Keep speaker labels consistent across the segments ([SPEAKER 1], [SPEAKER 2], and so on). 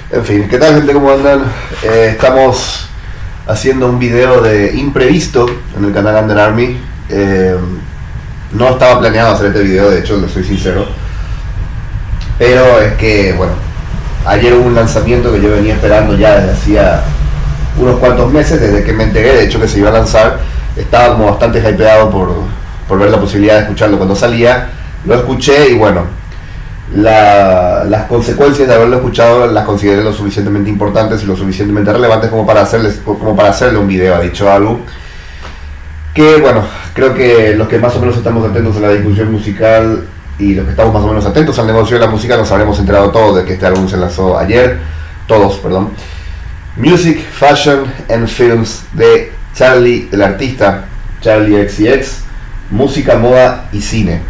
[SPEAKER 1] En fin, ¿qué tal, gente? ¿Cómo andan? Estamos haciendo un video de imprevisto en el canal Under Army. No estaba planeado hacer este video, de hecho, le soy sincero. Pero es que, bueno, ayer hubo un lanzamiento que yo venía esperando ya desde hacía unos cuantos meses, desde que me enteré, de hecho, que se iba a lanzar. Estaba como bastante hypeado por ver la posibilidad de escucharlo cuando salía. Lo escuché y bueno, las consecuencias de haberlo escuchado las consideré lo suficientemente importantes y lo suficientemente relevantes como para hacerle un video a dicho álbum. Que bueno, creo que los que más o menos estamos atentos a la discusión musical y los que estamos más o menos atentos al negocio de la música nos habremos enterado todos de que este álbum se lanzó ayer. Music, Fashion and Films de Charli, el artista Charli XCX, música, moda y cine.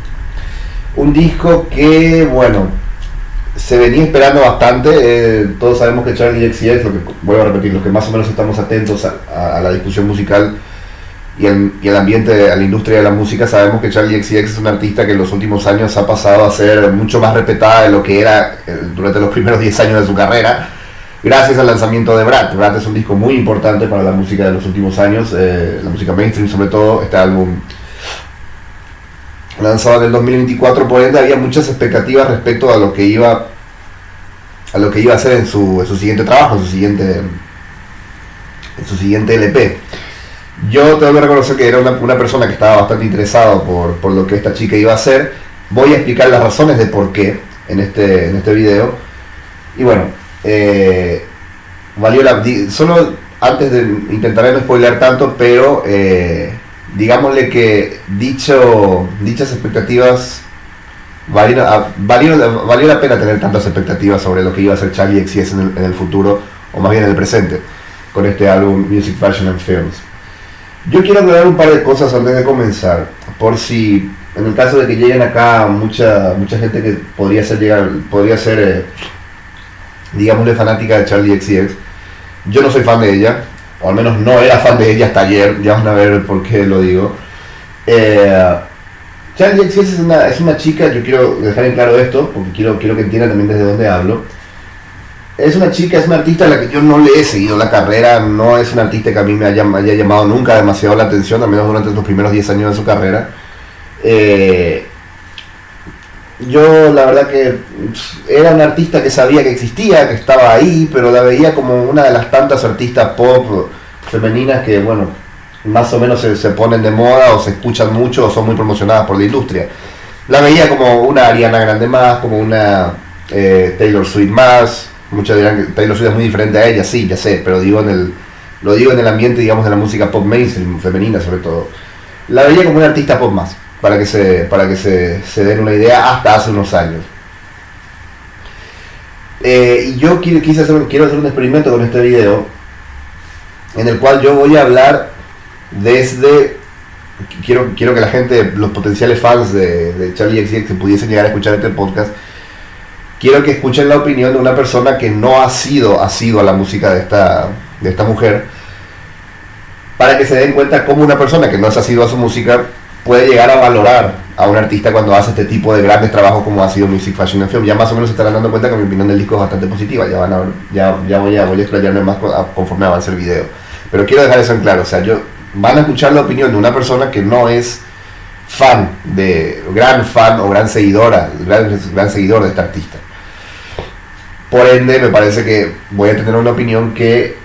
[SPEAKER 1] Un disco que, bueno, se venía esperando bastante. Todos sabemos que Charli XCX, vuelvo a repetir, los que más o menos estamos atentos a la discusión musical y el ambiente, a la industria de la música, sabemos que Charli XCX es un artista que en los últimos años ha pasado a ser mucho más respetada de lo que era durante los primeros 10 años de su carrera, gracias al lanzamiento de Brat. Brat es un disco muy importante para la música de los últimos años, la música mainstream sobre todo. Este álbum lanzado en el 2024, por ende había muchas expectativas respecto a lo que iba a hacer en su siguiente trabajo, en su siguiente LP. Yo tengo que reconocer que era una persona que estaba bastante interesado por lo que esta chica iba a hacer. Voy a explicar las razones de por qué en este video. Y bueno, solo antes de intentar no spoilear tanto, pero digámosle que dichas expectativas valió la pena tener tantas expectativas sobre lo que iba a hacer Charli XCX en el futuro, o más bien en el presente, con este álbum Music, Fashion and Films. Yo quiero aclarar un par de cosas antes de comenzar, por si en el caso de que lleguen acá mucha gente que podría ser digámosle fanática de Charli XCX. Yo no soy fan de ella, o al menos no era fan de ella hasta ayer. Ya van a ver por qué lo digo. Charli XCX es una chica, yo quiero dejar en claro esto, porque quiero que entiendan también desde dónde hablo. Es una artista a la que yo no le he seguido la carrera, no es una artista que a mí me haya llamado nunca demasiado la atención, al menos durante los primeros 10 años de su carrera. Yo la verdad que era una artista que sabía que existía, que estaba ahí, pero la veía como una de las tantas artistas pop femeninas que, bueno, más o menos se ponen de moda o se escuchan mucho o son muy promocionadas por la industria. La veía como una Ariana Grande más, como una Taylor Swift más. Muchos dirán que Taylor Swift es muy diferente a ella, sí, ya sé, pero lo digo en el ambiente, digamos, de la música pop mainstream, femenina sobre todo. La veía como una artista pop más, para que se den una idea, hasta hace unos años. Y yo quiero hacer un experimento con este video, en el cual yo voy a hablar desde... Quiero que la gente, los potenciales fans de Charli XCX que pudiesen llegar a escuchar este podcast, quiero que escuchen la opinión de una persona que no ha sido a la música de esta mujer, para que se den cuenta cómo una persona que no es asiduo a su música puede llegar a valorar a un artista cuando hace este tipo de grandes trabajos como ha sido Music, Fashion and Film. Ya más o menos se estarán dando cuenta que mi opinión del disco es bastante positiva. Ya van a ver, ya voy a explayarme más conforme avance el video. Pero quiero dejar eso en claro, o sea, van a escuchar la opinión de una persona que no es gran fan o gran seguidor de este artista. Por ende, me parece que voy a tener una opinión que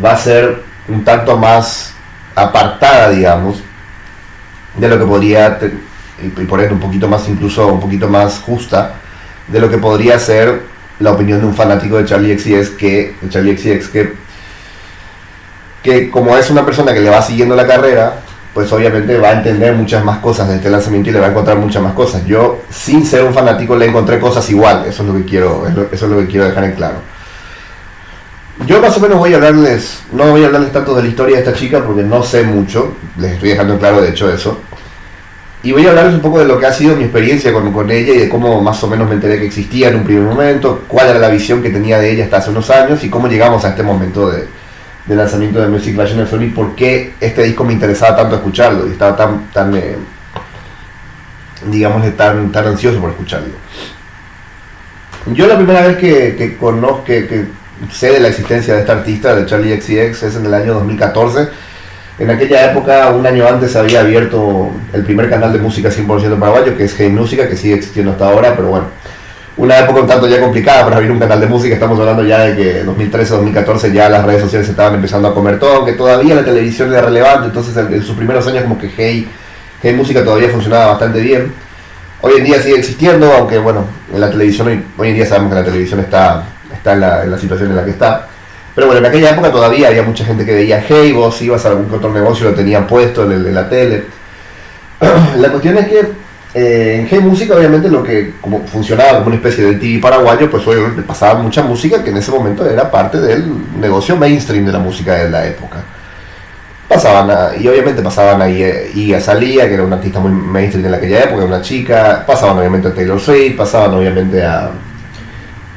[SPEAKER 1] va a ser un tanto más apartada, digamos, de lo que podría, y por ende un poquito más justa, de lo que podría ser la opinión de un fanático de Charli XCX, que como es una persona que le va siguiendo la carrera, pues obviamente va a entender muchas más cosas de este lanzamiento y le va a encontrar muchas más cosas. Yo, sin ser un fanático, le encontré cosas igual. Eso es lo que quiero dejar en claro. Yo más o menos no voy a hablarles tanto de la historia de esta chica porque no sé mucho, les estoy dejando en claro de hecho eso. Y voy a hablarles un poco de lo que ha sido mi experiencia con ella y de cómo más o menos me enteré que existía en un primer momento, cuál era la visión que tenía de ella hasta hace unos años y cómo llegamos a este momento de lanzamiento de Music, Fashion and Film y por qué este disco me interesaba tanto escucharlo y estaba tan ansioso por escucharlo. Yo la primera vez que conozco, que sé de la existencia de esta artista, de Charli XCX, es en el año 2014. En aquella época, un año antes, había abierto el primer canal de música 100% paraguayo, que es Hey Música, que sigue existiendo hasta ahora, pero bueno, una época un tanto ya complicada para abrir un canal de música. Estamos hablando ya de que en 2013-2014 ya las redes sociales se estaban empezando a comer todo, aunque todavía la televisión era relevante. Entonces en sus primeros años como que Hey Música todavía funcionaba bastante bien. Hoy en día sigue existiendo, aunque bueno, en la televisión, hoy en día sabemos que la televisión está en la situación en la que está. Pero bueno, en aquella época todavía había mucha gente que veía Hey, vos ibas a algún otro negocio, lo tenían puesto en la tele. La cuestión es que en Hey Música, obviamente, lo que como funcionaba como una especie de TV paraguayo, pues obviamente pasaba mucha música que en ese momento era parte del negocio mainstream de la música de la época. Y obviamente pasaban ahí Iggy Azalea, que era una artista muy mainstream en aquella época, una chica. Pasaban obviamente a Taylor Swift, pasaban obviamente a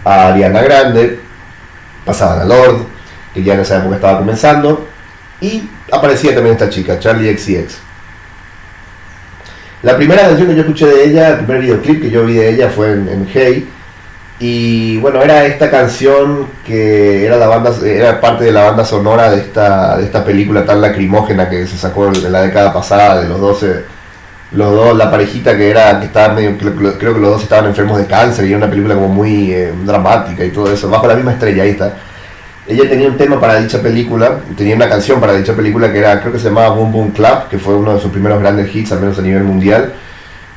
[SPEAKER 1] Ariana Grande, pasaban a Lorde, que ya en esa época estaba comenzando, y aparecía también esta chica, Charli XCX. La primera canción que yo escuché de ella, el primer videoclip que yo vi de ella fue en Hey, y bueno, era esta canción que era parte de la banda sonora de esta película tan lacrimógena que se sacó en la década pasada, de los dos, la parejita que estaba medio, creo que los dos estaban enfermos de cáncer, y era una película como muy dramática y todo eso, bajo la misma estrella. Ahí está. Ella tenía un tema para dicha película, tenía una canción para dicha película que creo que se llamaba Boom Boom Clap, que fue uno de sus primeros grandes hits, al menos a nivel mundial.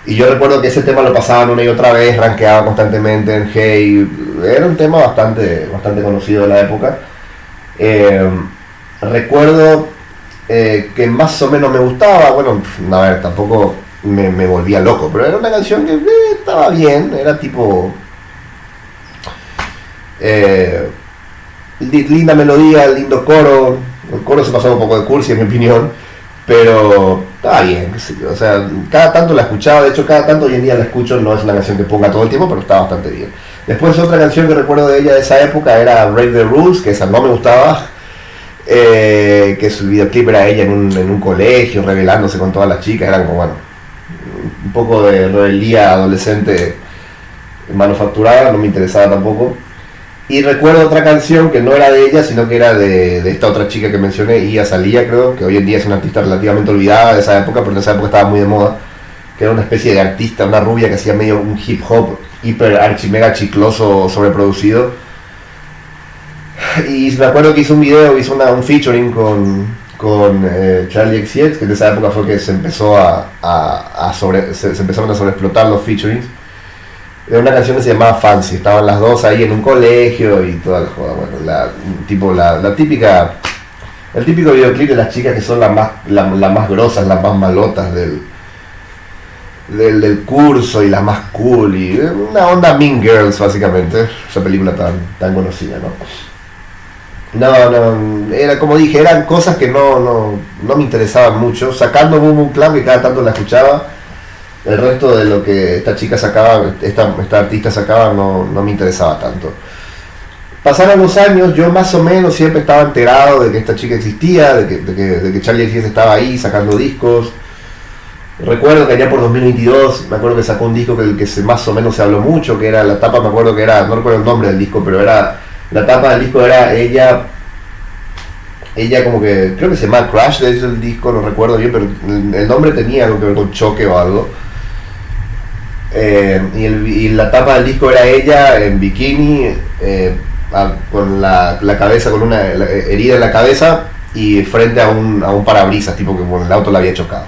[SPEAKER 1] Y yo recuerdo que ese tema lo pasaban una y otra vez, rankeaba constantemente en Hey. Era un tema bastante conocido de la época. Recuerdo que más o menos me gustaba. Bueno, a ver, tampoco me volvía loco, pero era una canción que estaba bien, era tipo linda melodía, lindo coro. El coro se pasaba un poco de cursi en mi opinión, pero estaba bien, qué sé yo. O sea, cada tanto la escuchaba, de hecho cada tanto hoy en día la escucho, no es una canción que ponga todo el tiempo, pero estaba bastante bien. Después otra canción que recuerdo de ella de esa época era Break the Rules, que esa no me gustaba. Que su videoclip era ella en un colegio rebelándose con todas las chicas, era como, bueno, un poco de rebeldía adolescente manufacturada, no me interesaba tampoco. Y recuerdo otra canción que no era de ella, sino que era de esta otra chica que mencioné, Iggy Azalea, creo, que hoy en día es una artista relativamente olvidada de esa época, pero en esa época estaba muy de moda, que era una especie de artista, una rubia que hacía medio un hip hop hiper archi mega chicloso, sobreproducido. Y me acuerdo que hizo un video, hizo un featuring con Charli XCX, que en esa época fue que se empezó se empezaron a sobreexplotar los featurings. Era una canción que se llamaba Fancy, estaban las dos ahí en un colegio y toda la joda. Bueno, el típico videoclip de las chicas que son las más grosas, las más malotas del curso y las más cool, y una onda Mean Girls básicamente, esa película tan conocida, ¿no? No, era como dije, eran cosas que no me interesaban mucho, sacando Boom Boom Club, que cada tanto la escuchaba. El resto de lo que esta chica sacaba, esta artista sacaba, no me interesaba tanto. Pasaron los años, yo más o menos siempre estaba enterado de que esta chica existía, de que Charli XCX estaba ahí sacando discos. Recuerdo que allá por 2022, me acuerdo que sacó un disco que más o menos se habló mucho, que era la tapa, me acuerdo que era, no recuerdo el nombre del disco, pero la tapa del disco era ella como que, creo que se llama Crash, de hecho el disco, no recuerdo bien, pero el nombre tenía algo que ver con choque o algo. Y la tapa del disco era ella en bikini, con la cabeza, con una herida en la cabeza y frente a un parabrisas, tipo que el auto la había chocado.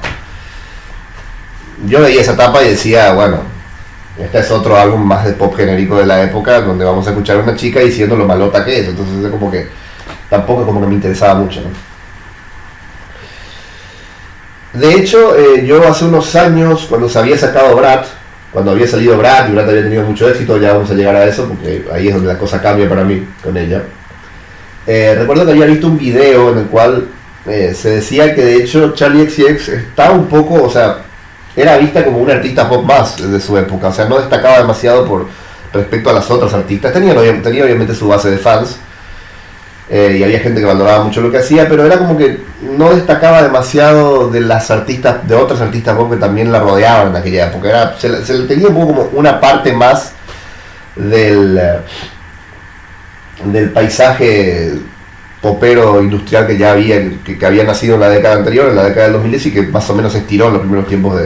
[SPEAKER 1] Yo veía esa tapa y decía, bueno, este es otro álbum más de pop genérico de la época, donde vamos a escuchar a una chica diciendo lo malota que es. Entonces como que tampoco como que me interesaba mucho, ¿no? De hecho, yo hace unos años, cuando se había sacado Brat, cuando había salido Brat y Brat había tenido mucho éxito, ya vamos a llegar a eso, porque ahí es donde la cosa cambia para mí con ella. Recuerdo que había visto un video en el cual se decía que de hecho Charli XCX estaba un poco, o sea, era vista como una artista pop más de su época, o sea, no destacaba demasiado respecto a las otras artistas. Tenía obviamente su base de fans, y había gente que valoraba mucho lo que hacía, pero era como que no destacaba demasiado de las artistas, de otras artistas pop que también la rodeaban en aquella época. Se le tenía un poco como una parte más del paisaje popero industrial que ya había nacido en la década anterior, en la década del 2010, y que más o menos se estiró en los primeros tiempos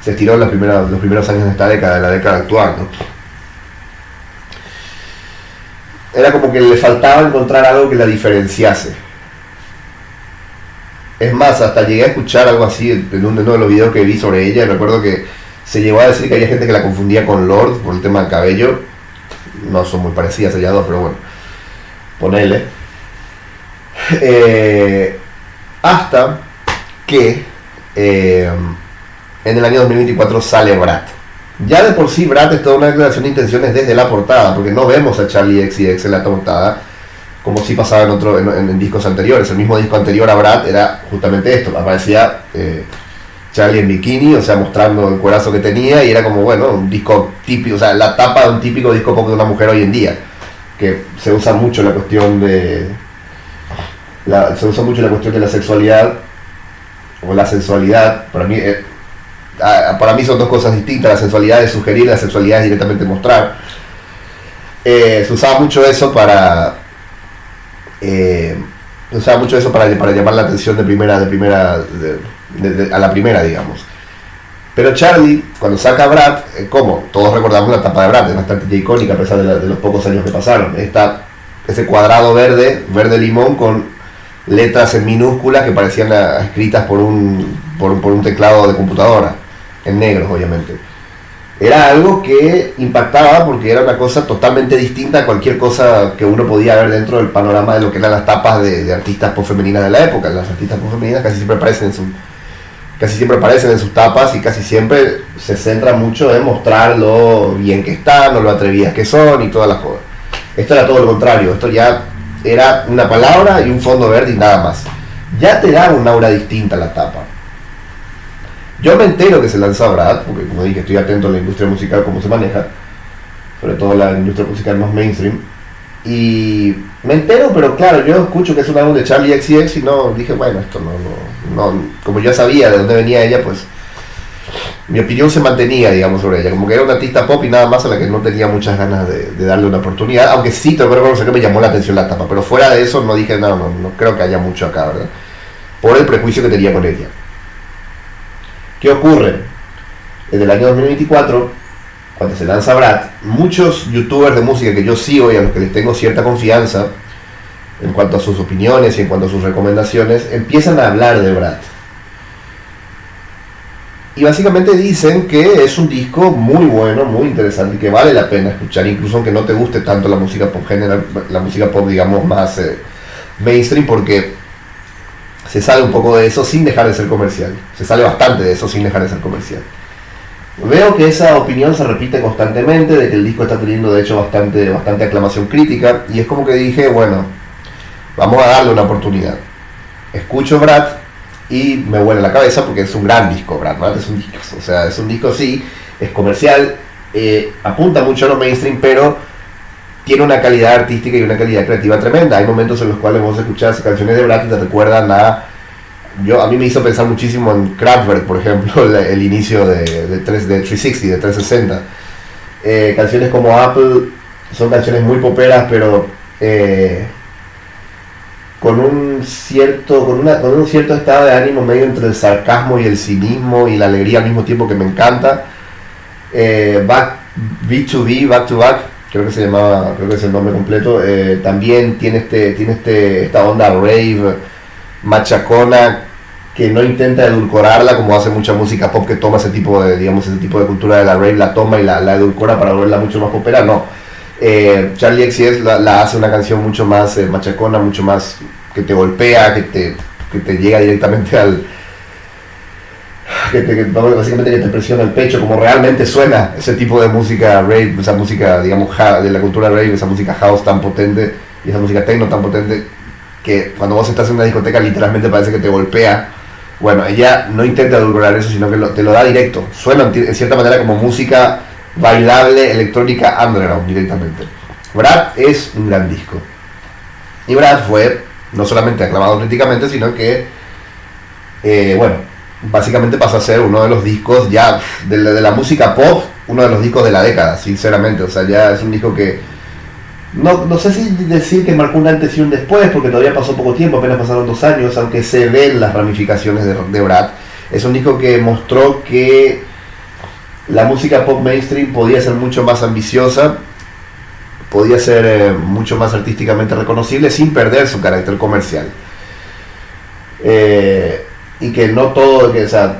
[SPEAKER 1] se estiró en los primeros años de esta década, de la década actual, ¿no? Era como que le faltaba encontrar algo que la diferenciase. Es más, hasta llegué a escuchar algo así en uno de los videos que vi sobre ella, y recuerdo que se llegó a decir que había gente que la confundía con Lorde por el tema del cabello. No son muy parecidas ellas dos, pero bueno, ponele. Hasta que en el año 2024 sale Brat. Ya de por sí Brat es toda una declaración de intenciones desde la portada, porque no vemos a Charli XCX en la portada, como sí pasaba en discos anteriores. El mismo disco anterior a Brat era justamente esto, aparecía Charli en bikini, o sea, mostrando el cuerazo que tenía, y era como, bueno, un disco típico, o sea, la tapa de un típico disco pop de una mujer hoy en día, que se usa mucho la cuestión de la sexualidad o la sensualidad. Para mí son dos cosas distintas. La sensualidad es sugerir, la sexualidad es directamente mostrar. Se usaba mucho eso para llamar la atención a la primera, digamos. Pero Charli, cuando saca Brat, como todos recordamos la tapa de Brat, es bastante icónica a pesar de los pocos años que pasaron. Ese cuadrado verde limón con letras en minúsculas que parecían escritas por un teclado de computadora, en negro obviamente. Era algo que impactaba porque era una cosa totalmente distinta a cualquier cosa que uno podía ver dentro del panorama de lo que eran las tapas de artistas pop femeninas de la época. Las artistas pop femeninas casi siempre aparecen en sus tapas, y casi siempre se centra mucho en mostrar lo bien que están o lo atrevidas que son y todas las cosas. Esto era todo lo contrario. Esto ya era una palabra y un fondo verde y nada más. Ya te da un aura distinta a la tapa. Yo me entero que se lanza Brat, porque como dije, estoy atento a la industria musical, cómo se maneja, sobre todo la industria musical más mainstream, y me entero, pero claro, yo escucho que es un álbum de Charli XCX y no, dije, bueno, esto no, como ya sabía de dónde venía ella, pues mi opinión se mantenía, digamos, sobre ella, como que era una artista pop y nada más, a la que no tenía muchas ganas de darle una oportunidad, aunque sí tengo que reconocer que me llamó la atención la tapa, pero fuera de eso no dije, no creo que haya mucho acá, ¿verdad? Por el prejuicio que tenía con ella. ¿Qué ocurre? En el año 2024, cuando se lanza Brat, muchos youtubers de música que yo sigo y a los que les tengo cierta confianza en cuanto a sus opiniones y en cuanto a sus recomendaciones, empiezan a hablar de Brat. Y básicamente dicen que es un disco muy bueno, muy interesante y que vale la pena escuchar, incluso aunque no te guste tanto la música pop general, la música pop, digamos, más mainstream, porque se sale un poco de eso sin dejar de ser comercial. Se sale bastante de eso sin dejar de ser comercial. Veo que esa opinión se repite constantemente, de que el disco está teniendo de hecho bastante aclamación crítica, y es como que dije, bueno, vamos a darle una oportunidad. Escucho Brat y me vuela la cabeza porque es un gran disco. Brat es un disco, o sea, es un disco, sí, es comercial, apunta mucho a lo mainstream, pero tiene una calidad artística y una calidad creativa tremenda. Hay momentos en los cuales vos escuchás canciones de Brat y te recuerdan a mí me hizo pensar muchísimo en Kraftwerk, por ejemplo, el inicio de 360, de 360. Canciones como Apple son canciones muy poperas, pero con un cierto estado de ánimo medio entre el sarcasmo y el cinismo y la alegría al mismo tiempo, que me encanta. B2B, Back to Back, creo que es el nombre completo, también tiene esta onda rave, machacona, que no intenta edulcorarla como hace mucha música pop, que toma ese tipo de cultura de la rave, la toma y la edulcora para volverla mucho más popera. No, Charli XCX la hace una canción mucho más machacona, mucho más que te golpea, que te llega directamente básicamente que te presiona el pecho, como realmente suena ese tipo de música rave, esa música, digamos, de la cultura rave, esa música house tan potente y esa música techno tan potente, que cuando vos estás en una discoteca literalmente parece que te golpea. Bueno, ella no intenta edulcorar eso, sino que te lo da directo. Suena en cierta manera como música bailable, electrónica, underground directamente. Brat es un gran disco. Y Brat fue no solamente aclamado críticamente, sino que, básicamente pasó a ser uno de los discos ya de la música pop uno de los discos de la década, sinceramente. O sea, ya es un disco que no sé si decir que marcó un antes y un después, porque todavía pasó poco tiempo, apenas pasaron 2 años, aunque se ven las ramificaciones de Brad. Es un disco que mostró que la música pop mainstream podía ser mucho más ambiciosa, podía ser mucho más artísticamente reconocible sin perder su carácter comercial. Y que no todo, o sea,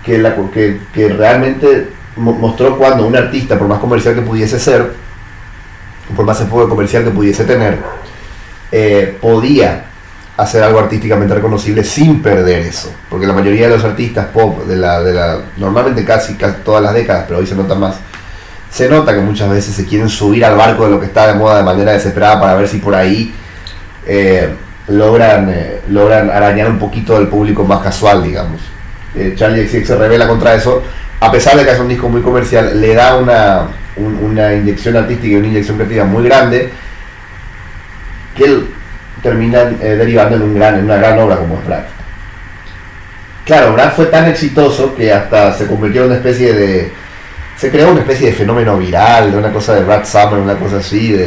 [SPEAKER 1] que realmente mostró cuando un artista, por más comercial que pudiese ser, por más enfoque comercial que pudiese tener, podía hacer algo artísticamente reconocible sin perder eso, porque la mayoría de los artistas pop normalmente casi todas las décadas, pero hoy se nota más, se nota que muchas veces se quieren subir al barco de lo que está de moda de manera desesperada para ver si por ahí logran arañar un poquito del público más casual, digamos. Charli XCX se revela contra eso, a pesar de que es un disco muy comercial, le da una inyección artística y una inyección creativa muy grande, que él termina derivando en una gran obra como es Brad. Claro, Brad fue tan exitoso que hasta se convirtió en se creó una especie de fenómeno viral, de una cosa de Brad Summer, una cosa así,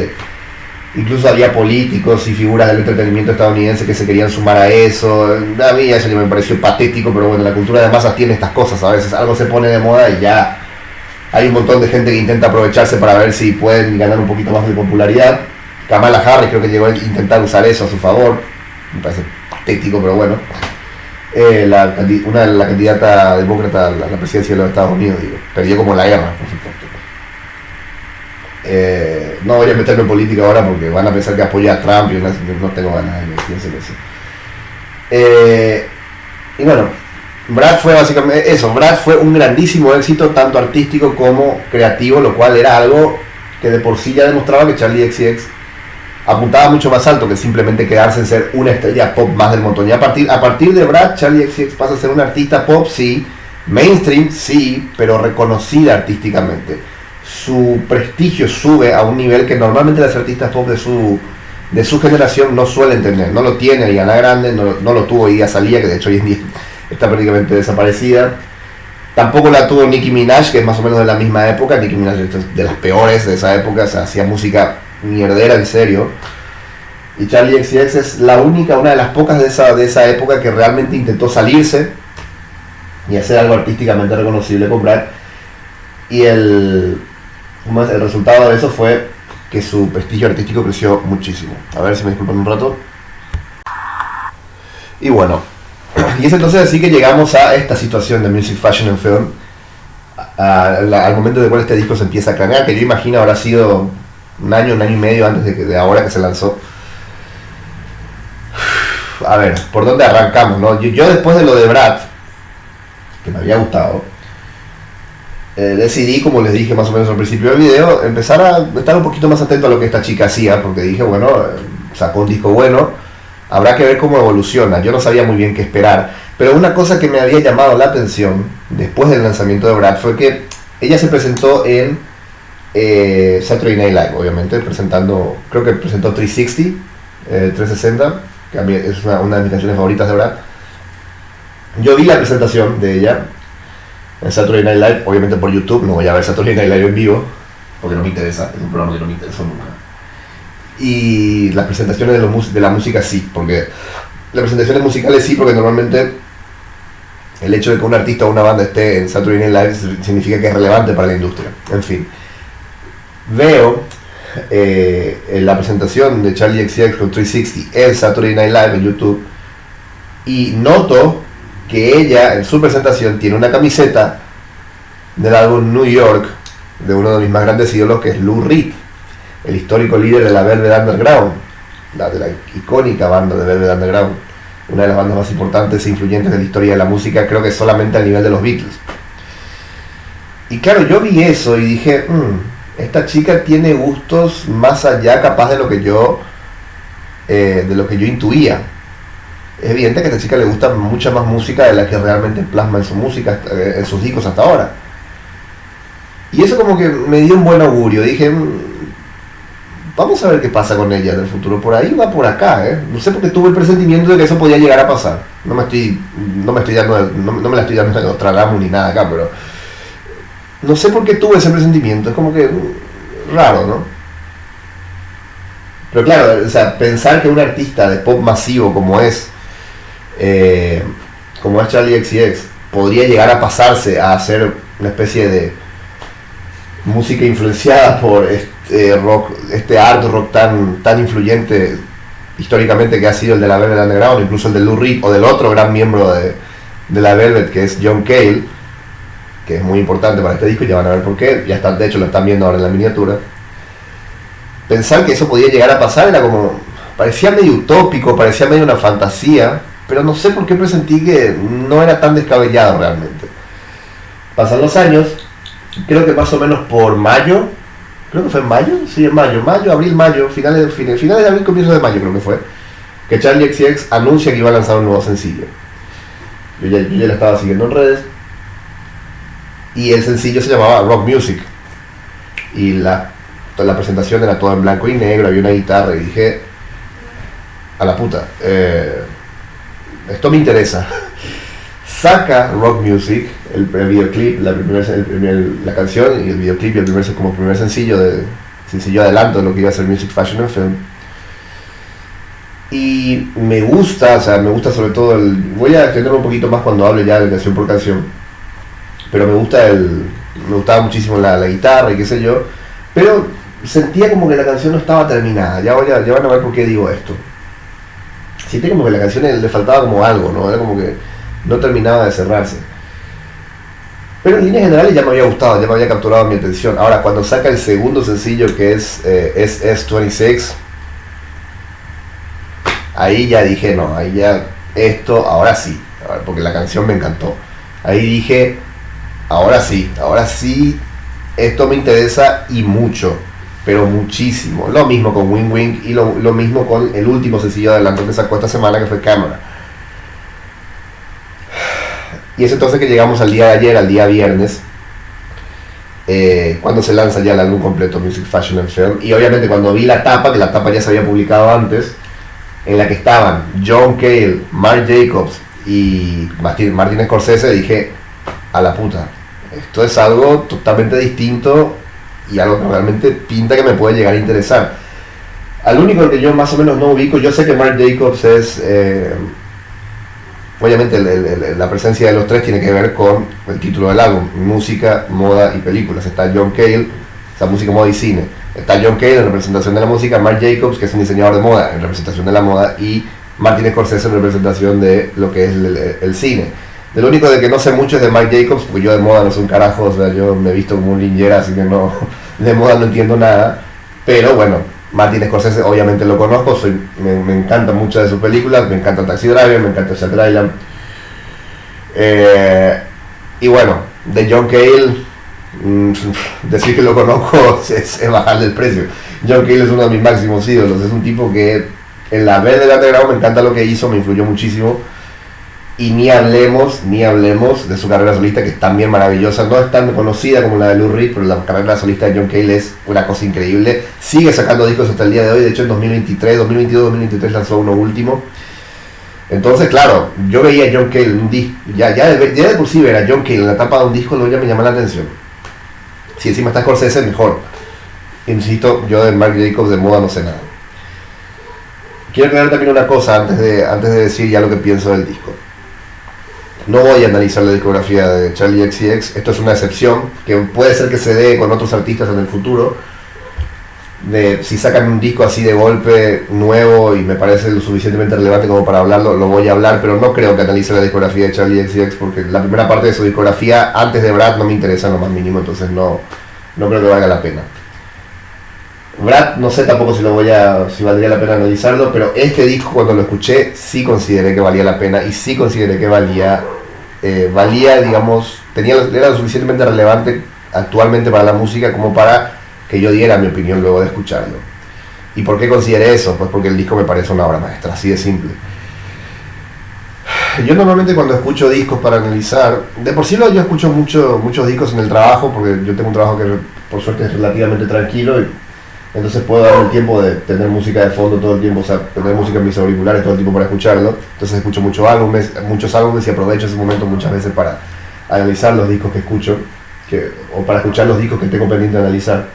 [SPEAKER 1] incluso había políticos y figuras del entretenimiento estadounidense que se querían sumar a eso. A mí eso me pareció patético, pero bueno, la cultura de masas tiene estas cosas, a veces algo se pone de moda y ya hay un montón de gente que intenta aprovecharse para ver si pueden ganar un poquito más de popularidad. Kamala Harris creo que llegó a intentar usar eso a su favor, me parece patético, pero bueno. La candidata demócrata a la presidencia de los Estados Unidos, perdió como la guerra, por supuesto. No voy a meterme en política ahora porque van a pensar que apoya a Trump y no tengo ganas de meterse en eso. Y bueno, Brad fue básicamente eso. Brad fue un grandísimo éxito, tanto artístico como creativo, lo cual era algo que de por sí ya demostraba que Charli XCX apuntaba mucho más alto que simplemente quedarse en ser una estrella pop más del montón. Y a partir de Brad, Charli XCX pasa a ser una artista pop, sí, mainstream, sí, pero reconocida artísticamente. Su prestigio sube a un nivel que normalmente las artistas pop de su generación no suelen tener. No lo tiene Ariana Grande, no lo tuvo Iggy Azalea, que de hecho hoy en día está prácticamente desaparecida. Tampoco la tuvo Nicki Minaj, que es más o menos de la misma época. Nicki Minaj es de las peores de esa época, o sea, hacía música mierdera en serio. Y Charli XCX es una de las pocas de esa época que realmente intentó salirse y hacer algo artísticamente reconocible con Brad. Y el resultado de eso fue que su prestigio artístico creció muchísimo. A ver si me disculpan un rato. Y bueno, y es entonces así que llegamos a esta situación de Music, Fashion and Film, al momento de cual este disco se empieza a cranear, que yo imagino habrá sido un año y medio antes de ahora que se lanzó. A ver, ¿por dónde arrancamos, no? Yo después de lo de Brad, que me había gustado, decidí, como les dije más o menos al principio del video, empezar a estar un poquito más atento a lo que esta chica hacía, porque dije, bueno, sacó un disco bueno, habrá que ver cómo evoluciona. Yo no sabía muy bien qué esperar, pero una cosa que me había llamado la atención después del lanzamiento de Brad fue que ella se presentó en Saturday Night Live, obviamente, creo que presentó 360, que a mí es una de mis canciones favoritas de Brad. Yo vi la presentación de ella en Saturday Night Live, obviamente por YouTube. No voy a ver Saturday Night Live en vivo, porque no me interesa, es un programa que no me interesó nunca. Y las presentaciones de la música sí, porque las presentaciones musicales sí, porque normalmente el hecho de que un artista o una banda esté en Saturday Night Live significa que es relevante para la industria. En fin, veo la presentación de Charli XCX con 360 en Saturday Night Live en YouTube y noto que ella en su presentación tiene una camiseta del álbum New York de uno de mis más grandes ídolos, que es Lou Reed, el histórico líder de la Velvet Underground, de la icónica banda de Velvet Underground, una de las bandas más importantes e influyentes de la historia de la música, creo que solamente al nivel de los Beatles. Y claro, yo vi eso y dije, esta chica tiene gustos más allá capaz de lo que yo intuía. Es evidente que a esta chica le gusta mucha más música de la que realmente plasma en su música, en sus discos hasta ahora. Y eso como que me dio un buen augurio. Dije, vamos a ver qué pasa con ella en el futuro. Por ahí va por acá, No sé, porque tuve el presentimiento de que eso podía llegar a pasar. No me la estoy dando de Nostradamus ni nada acá, pero no sé por qué tuve ese presentimiento, es como que raro, ¿no? Pero claro, o sea, pensar que un artista de pop masivo como es Charli XCX, podría llegar a pasarse a hacer una especie de música influenciada por este rock, este art rock tan influyente históricamente que ha sido el de la Velvet Underground, incluso el de Lou Reed, o del otro gran miembro de la Velvet, que es John Cale, que es muy importante para este disco, ya van a ver por qué, ya están, de hecho lo están viendo ahora en la miniatura. Pensar que eso podía llegar a pasar era como, parecía medio utópico, parecía medio una fantasía, pero no sé por qué presentí que no era tan descabellado realmente. Pasan los años, creo que más o menos por mayo, creo que fue en mayo, sí, en mayo, abril, mayo, finales de abril, comienzos de mayo creo que fue, que Charli XCX anuncia que iba a lanzar un nuevo sencillo. Yo ya la estaba siguiendo en redes, y el sencillo se llamaba Rock Music, y la presentación era toda en blanco y negro, había una guitarra, y dije, a la puta, esto me interesa. Saca Rock Music, el videoclip, la canción y el videoclip y como primer sencillo adelanto de lo que iba a ser Music, Fashion and Film. Y me gusta sobre todo voy a extenderme un poquito más cuando hable ya de canción por canción, pero me gustaba muchísimo la guitarra y qué sé yo, pero sentía como que la canción no estaba terminada. Ya van a ver por qué digo esto. Sentía como que la canción le faltaba como algo, ¿no? Era como que no terminaba de cerrarse. Pero en líneas generales ya me había gustado, ya me había capturado mi atención. Ahora, cuando saca el segundo sencillo, que es SS26, ahí ya dije, no, ahí ya, ahora sí, porque la canción me encantó. Ahí dije, ahora sí, esto me interesa y mucho, pero muchísimo. Lo mismo con Wing Wing y lo mismo con el último sencillo de adelanto que sacó esta semana, que fue Camera. Y es entonces que llegamos al día de ayer, al día viernes, cuando se lanza ya el álbum completo, Music, Fashion and Film. Y obviamente cuando vi la tapa, que la tapa ya se había publicado antes, en la que estaban John Cale, Marc Jacobs y Martin Scorsese, dije, a la puta, esto es algo totalmente distinto y algo que realmente pinta que me puede llegar a interesar. Al único que yo más o menos no ubico, yo sé que Marc Jacobs es... obviamente la presencia de los tres tiene que ver con el título del álbum, música, moda y películas. Está John Cale, esa música, moda y cine. Está John Cale en representación de la música, Marc Jacobs, que es un diseñador de moda, en representación de la moda, y Martin Scorsese en representación de lo que es el cine. De lo único de que no sé mucho es de Marc Jacobs, porque yo de moda no soy un carajo, o sea, yo me he visto como un linguera, así que no, de moda no entiendo nada. Pero bueno, Martin Scorsese obviamente lo conozco, me encantan muchas de sus películas, me encanta Taxi Driver, me encanta Shutter Island. Y bueno, de John Cale, decir que lo conozco es bajarle el precio. John Cale es uno de mis máximos ídolos, es un tipo que en la Velvet Underground me encanta lo que hizo, me influyó muchísimo. Y ni hablemos de su carrera solista, que es también maravillosa. No es tan conocida como la de Lou Reed, pero la carrera solista de John Cale es una cosa increíble. Sigue sacando discos hasta el día de hoy. De hecho en 2023, 2022, 2023 lanzó uno último. Entonces claro, yo veía a John Cale en un disco, ya de por sí ver a John Cale en la tapa de un disco ya me llama la atención. Si encima está Scorsese, mejor. Insisto, yo de Marc Jacobs de moda no sé nada. Quiero aclarar también una cosa antes de decir ya lo que pienso del disco. No voy a analizar la discografía de Charli XCX, esto es una excepción, que puede ser que se dé con otros artistas en el futuro, de si sacan un disco así de golpe nuevo y me parece lo suficientemente relevante como para hablarlo, lo voy a hablar, pero no creo que analice la discografía de Charli XCX, porque la primera parte de su discografía antes de Brad no me interesa en lo más mínimo, entonces no creo que valga la pena. Brad no sé tampoco si valdría la pena analizarlo, pero este disco cuando lo escuché sí consideré que valía la pena y sí consideré que valía, digamos, era lo suficientemente relevante actualmente para la música como para que yo diera mi opinión luego de escucharlo. ¿Y por qué consideré eso? Pues porque el disco me parece una obra maestra, así de simple. Yo normalmente cuando escucho discos para analizar, de por sí yo escucho muchos discos en el trabajo, porque yo tengo un trabajo que por suerte es relativamente tranquilo y entonces puedo dar el tiempo de tener música de fondo todo el tiempo, o sea, tener música en mis auriculares todo el tiempo para escucharlo. Entonces escucho muchos álbumes y aprovecho ese momento muchas veces para analizar los discos que escucho, o para escuchar los discos que tengo pendiente de analizar.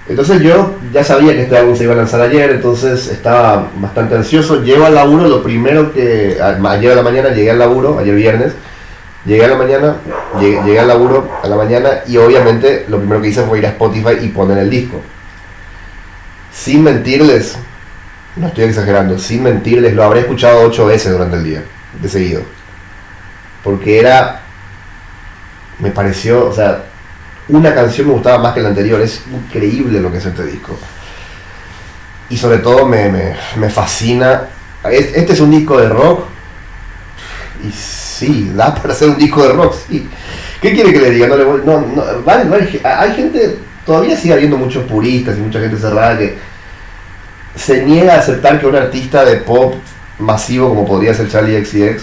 [SPEAKER 1] Entonces yo ya sabía que este álbum se iba a lanzar ayer, entonces estaba bastante ansioso. Llego al laburo, lo primero que... Ayer a la mañana llegué al laburo, ayer viernes, llegué a la mañana, llegué al laburo a la mañana y obviamente lo primero que hice fue ir a Spotify y poner el disco. Sin mentirles, no estoy exagerando, sin mentirles, lo habré escuchado 8 veces durante el día, de seguido. Porque me pareció, o sea, una canción me gustaba más que la anterior. Es increíble lo que es este disco. Y sobre todo me fascina. Este es un disco de rock. Y sí, da para hacer un disco de rock, sí. ¿Qué quiere que le diga? Hay gente, todavía sigue habiendo muchos puristas y mucha gente cerrada que se niega a aceptar que un artista de pop masivo como podría ser Charli XCX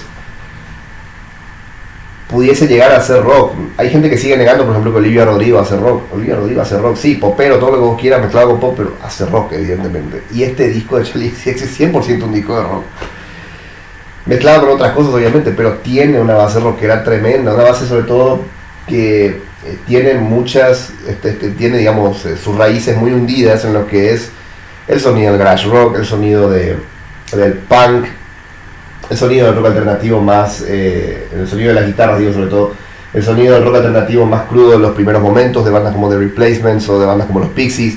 [SPEAKER 1] pudiese llegar a hacer rock. Hay gente que sigue negando, por ejemplo, que Olivia Rodrigo hace rock. Olivia Rodrigo hace rock, sí, popero, todo lo que vos quieras mezclado con pop, pero hace rock, evidentemente. Y este disco de Charli XCX es 100% un disco de rock. Mezclado con otras cosas, obviamente, pero tiene una base rockera tremenda, una base sobre todo que tiene muchas, tiene, digamos, sus raíces muy hundidas en lo que es el sonido del garage rock, el sonido del punk, el sonido del rock alternativo más, el sonido de las guitarras, digo, sobre todo, el sonido del rock alternativo más crudo de los primeros momentos, de bandas como The Replacements o de bandas como los Pixies.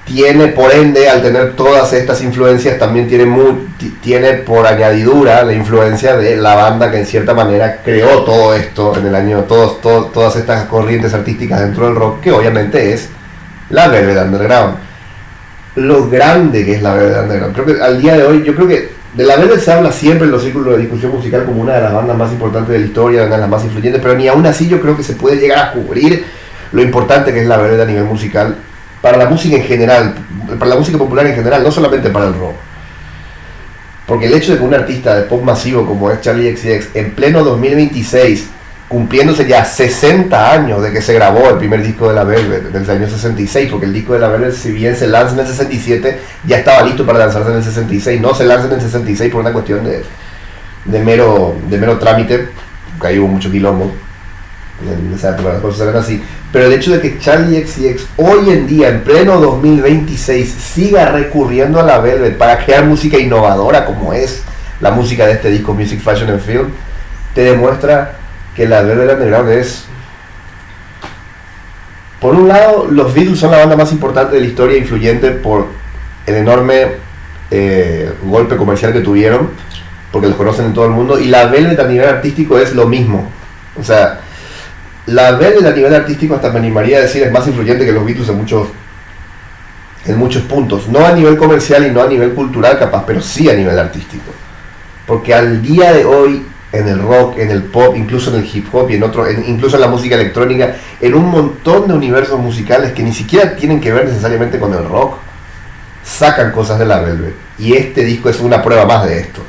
[SPEAKER 1] Tiene, por ende, al tener todas estas influencias, también tiene por añadidura la influencia de la banda que en cierta manera creó todo esto en el año, todas estas corrientes artísticas dentro del rock, que obviamente es la Velvet Underground. Lo grande que es la Velvet Underground. Creo que al día de hoy, yo creo que de la Velvet se habla siempre en los círculos de discusión musical como una de las bandas más importantes de la historia, una de las más influyentes, pero ni aún así yo creo que se puede llegar a cubrir lo importante que es la Velvet a nivel musical, para la música en general, para la música popular en general, no solamente para el rock. Porque el hecho de que un artista de pop masivo como es Charli XCX, en pleno 2026, cumpliéndose ya 60 años de que se grabó el primer disco de la Velvet, desde el año 66, porque el disco de la Velvet, si bien se lanza en el 67, ya estaba listo para lanzarse en el 66, no se lanza en el 66 por una cuestión de mero trámite, porque ahí hubo mucho quilombo, en esa época las cosas eran así, pero el hecho de que Charli XCX hoy en día, en pleno 2026, siga recurriendo a la Velvet para crear música innovadora como es la música de este disco Music, Fashion and Film, te demuestra que la Velvet Underground es, por un lado, los Beatles son la banda más importante de la historia, influyente por el enorme golpe comercial que tuvieron, porque los conocen en todo el mundo, y la Velvet a nivel artístico es lo mismo. O sea, la Velvet a nivel artístico, hasta me animaría a decir, es más influyente que los Beatles en muchos puntos, no a nivel comercial y no a nivel cultural capaz, pero sí a nivel artístico, porque al día de hoy en el rock, en el pop, incluso en el hip hop y incluso en la música electrónica, en un montón de universos musicales que ni siquiera tienen que ver necesariamente con el rock, sacan cosas de la Velvet, y este disco es una prueba más de esto.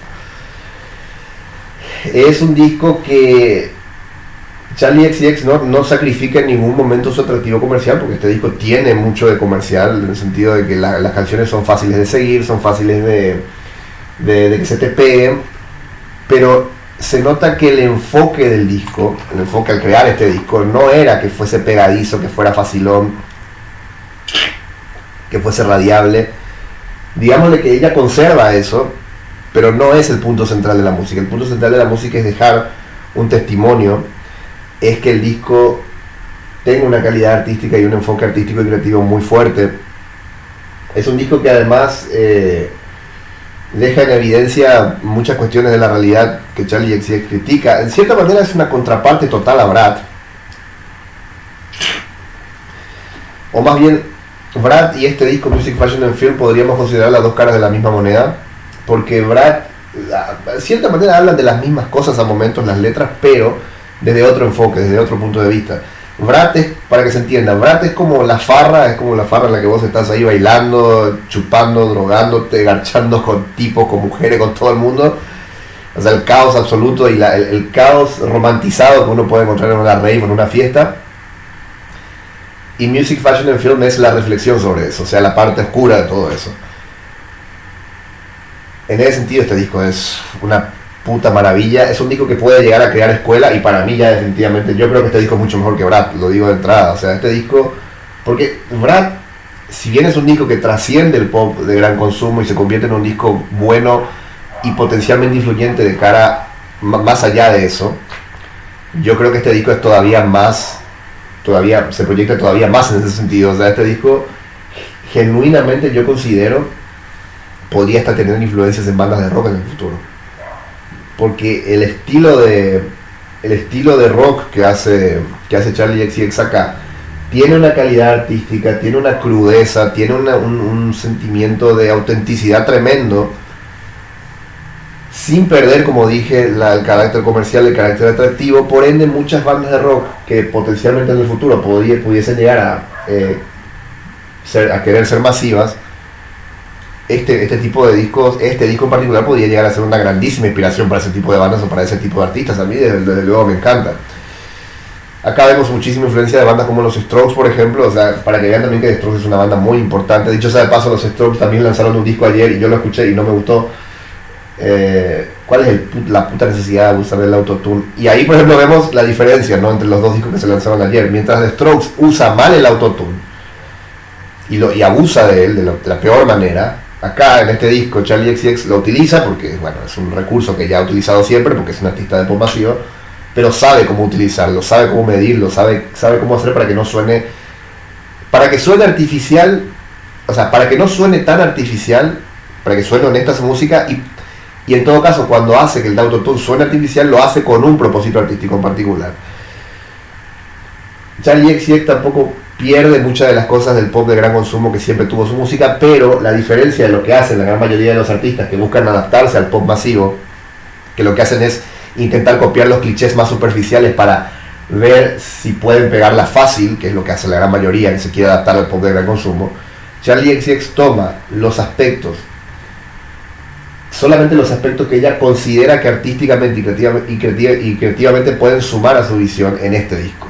[SPEAKER 1] Es un disco que Charli XCX no sacrifica en ningún momento su atractivo comercial, porque este disco tiene mucho de comercial, en el sentido de que las canciones son fáciles de seguir, son fáciles de que se te peguen, pero se nota que el enfoque del disco, el enfoque al crear este disco, no era que fuese pegadizo, que fuera facilón, que fuese radiable. Digámosle que ella conserva eso, pero no es el punto central de la música. El punto central de la música es dejar un testimonio, es que el disco tenga una calidad artística y un enfoque artístico y creativo muy fuerte. Es un disco que además deja en evidencia muchas cuestiones de la realidad que Charli XCX critica. En cierta manera es una contraparte total a Brad, o más bien Brad y este disco Music, Fashion and Film podríamos considerar las dos caras de la misma moneda, porque Brad en cierta manera hablan de las mismas cosas a momentos las letras, pero desde otro enfoque, desde otro punto de vista. Brad es, para que se entienda, Brad es como la farra en la que vos estás ahí bailando, chupando, drogándote, garchando con tipos, con mujeres, con todo el mundo. O sea, el caos absoluto y el caos romantizado que uno puede encontrar en una rave, en una fiesta. Y Music, Fashion and Film es la reflexión sobre eso, o sea, la parte oscura de todo eso. En ese sentido, este disco es una puta maravilla. Es un disco que puede llegar a crear escuela y para mí ya definitivamente, yo creo que este disco es mucho mejor que Brad, lo digo de entrada. O sea, este disco, porque Brad, si bien es un disco que trasciende el pop de gran consumo y se convierte en un disco bueno y potencialmente influyente de cara más allá de eso, yo creo que este disco es todavía se proyecta todavía más en ese sentido. O sea, este disco genuinamente yo considero podría estar teniendo influencias en bandas de rock en el futuro, porque el estilo de rock que hace Charli XCX acá tiene una calidad artística, tiene una crudeza, tiene un sentimiento de autenticidad tremendo, sin perder, como dije, el carácter comercial, el carácter atractivo. Por ende, muchas bandas de rock que potencialmente en el futuro pudiesen llegar a querer ser masivas, este tipo de discos, este disco en particular podría llegar a ser una grandísima inspiración para ese tipo de bandas o para ese tipo de artistas. A mí desde luego me encanta. Acá vemos muchísima influencia de bandas como los Strokes, por ejemplo. O sea, para que vean también que The Strokes es una banda muy importante. Dicho sea de paso, los Strokes también lanzaron un disco ayer y yo lo escuché y no me gustó. ¿Cuál es la puta necesidad de usar el autotune? Y ahí, por ejemplo, vemos la diferencia, ¿no?, entre los dos discos que se lanzaron ayer. Mientras The Strokes usa mal el autotune y abusa de él de la peor manera, acá en este disco Charli XCX lo utiliza porque, bueno, es un recurso que ya ha utilizado siempre porque es un artista de pop masivo, pero sabe cómo utilizarlo, sabe cómo medirlo, sabe cómo hacer para que no suene, para que suene artificial, o sea, para que no suene tan artificial, para que suene honesta su música, y en todo caso, cuando hace que el autotune suene artificial, lo hace con un propósito artístico en particular. Charli XCX tampoco pierde muchas de las cosas del pop de gran consumo que siempre tuvo su música, pero la diferencia de lo que hacen la gran mayoría de los artistas que buscan adaptarse al pop masivo, que lo que hacen es intentar copiar los clichés más superficiales para ver si pueden pegarla fácil, que es lo que hace la gran mayoría que se quiere adaptar al pop de gran consumo. Charli XCX toma los aspectos, solamente los aspectos que ella considera que artísticamente y creativamente pueden sumar a su visión en este disco,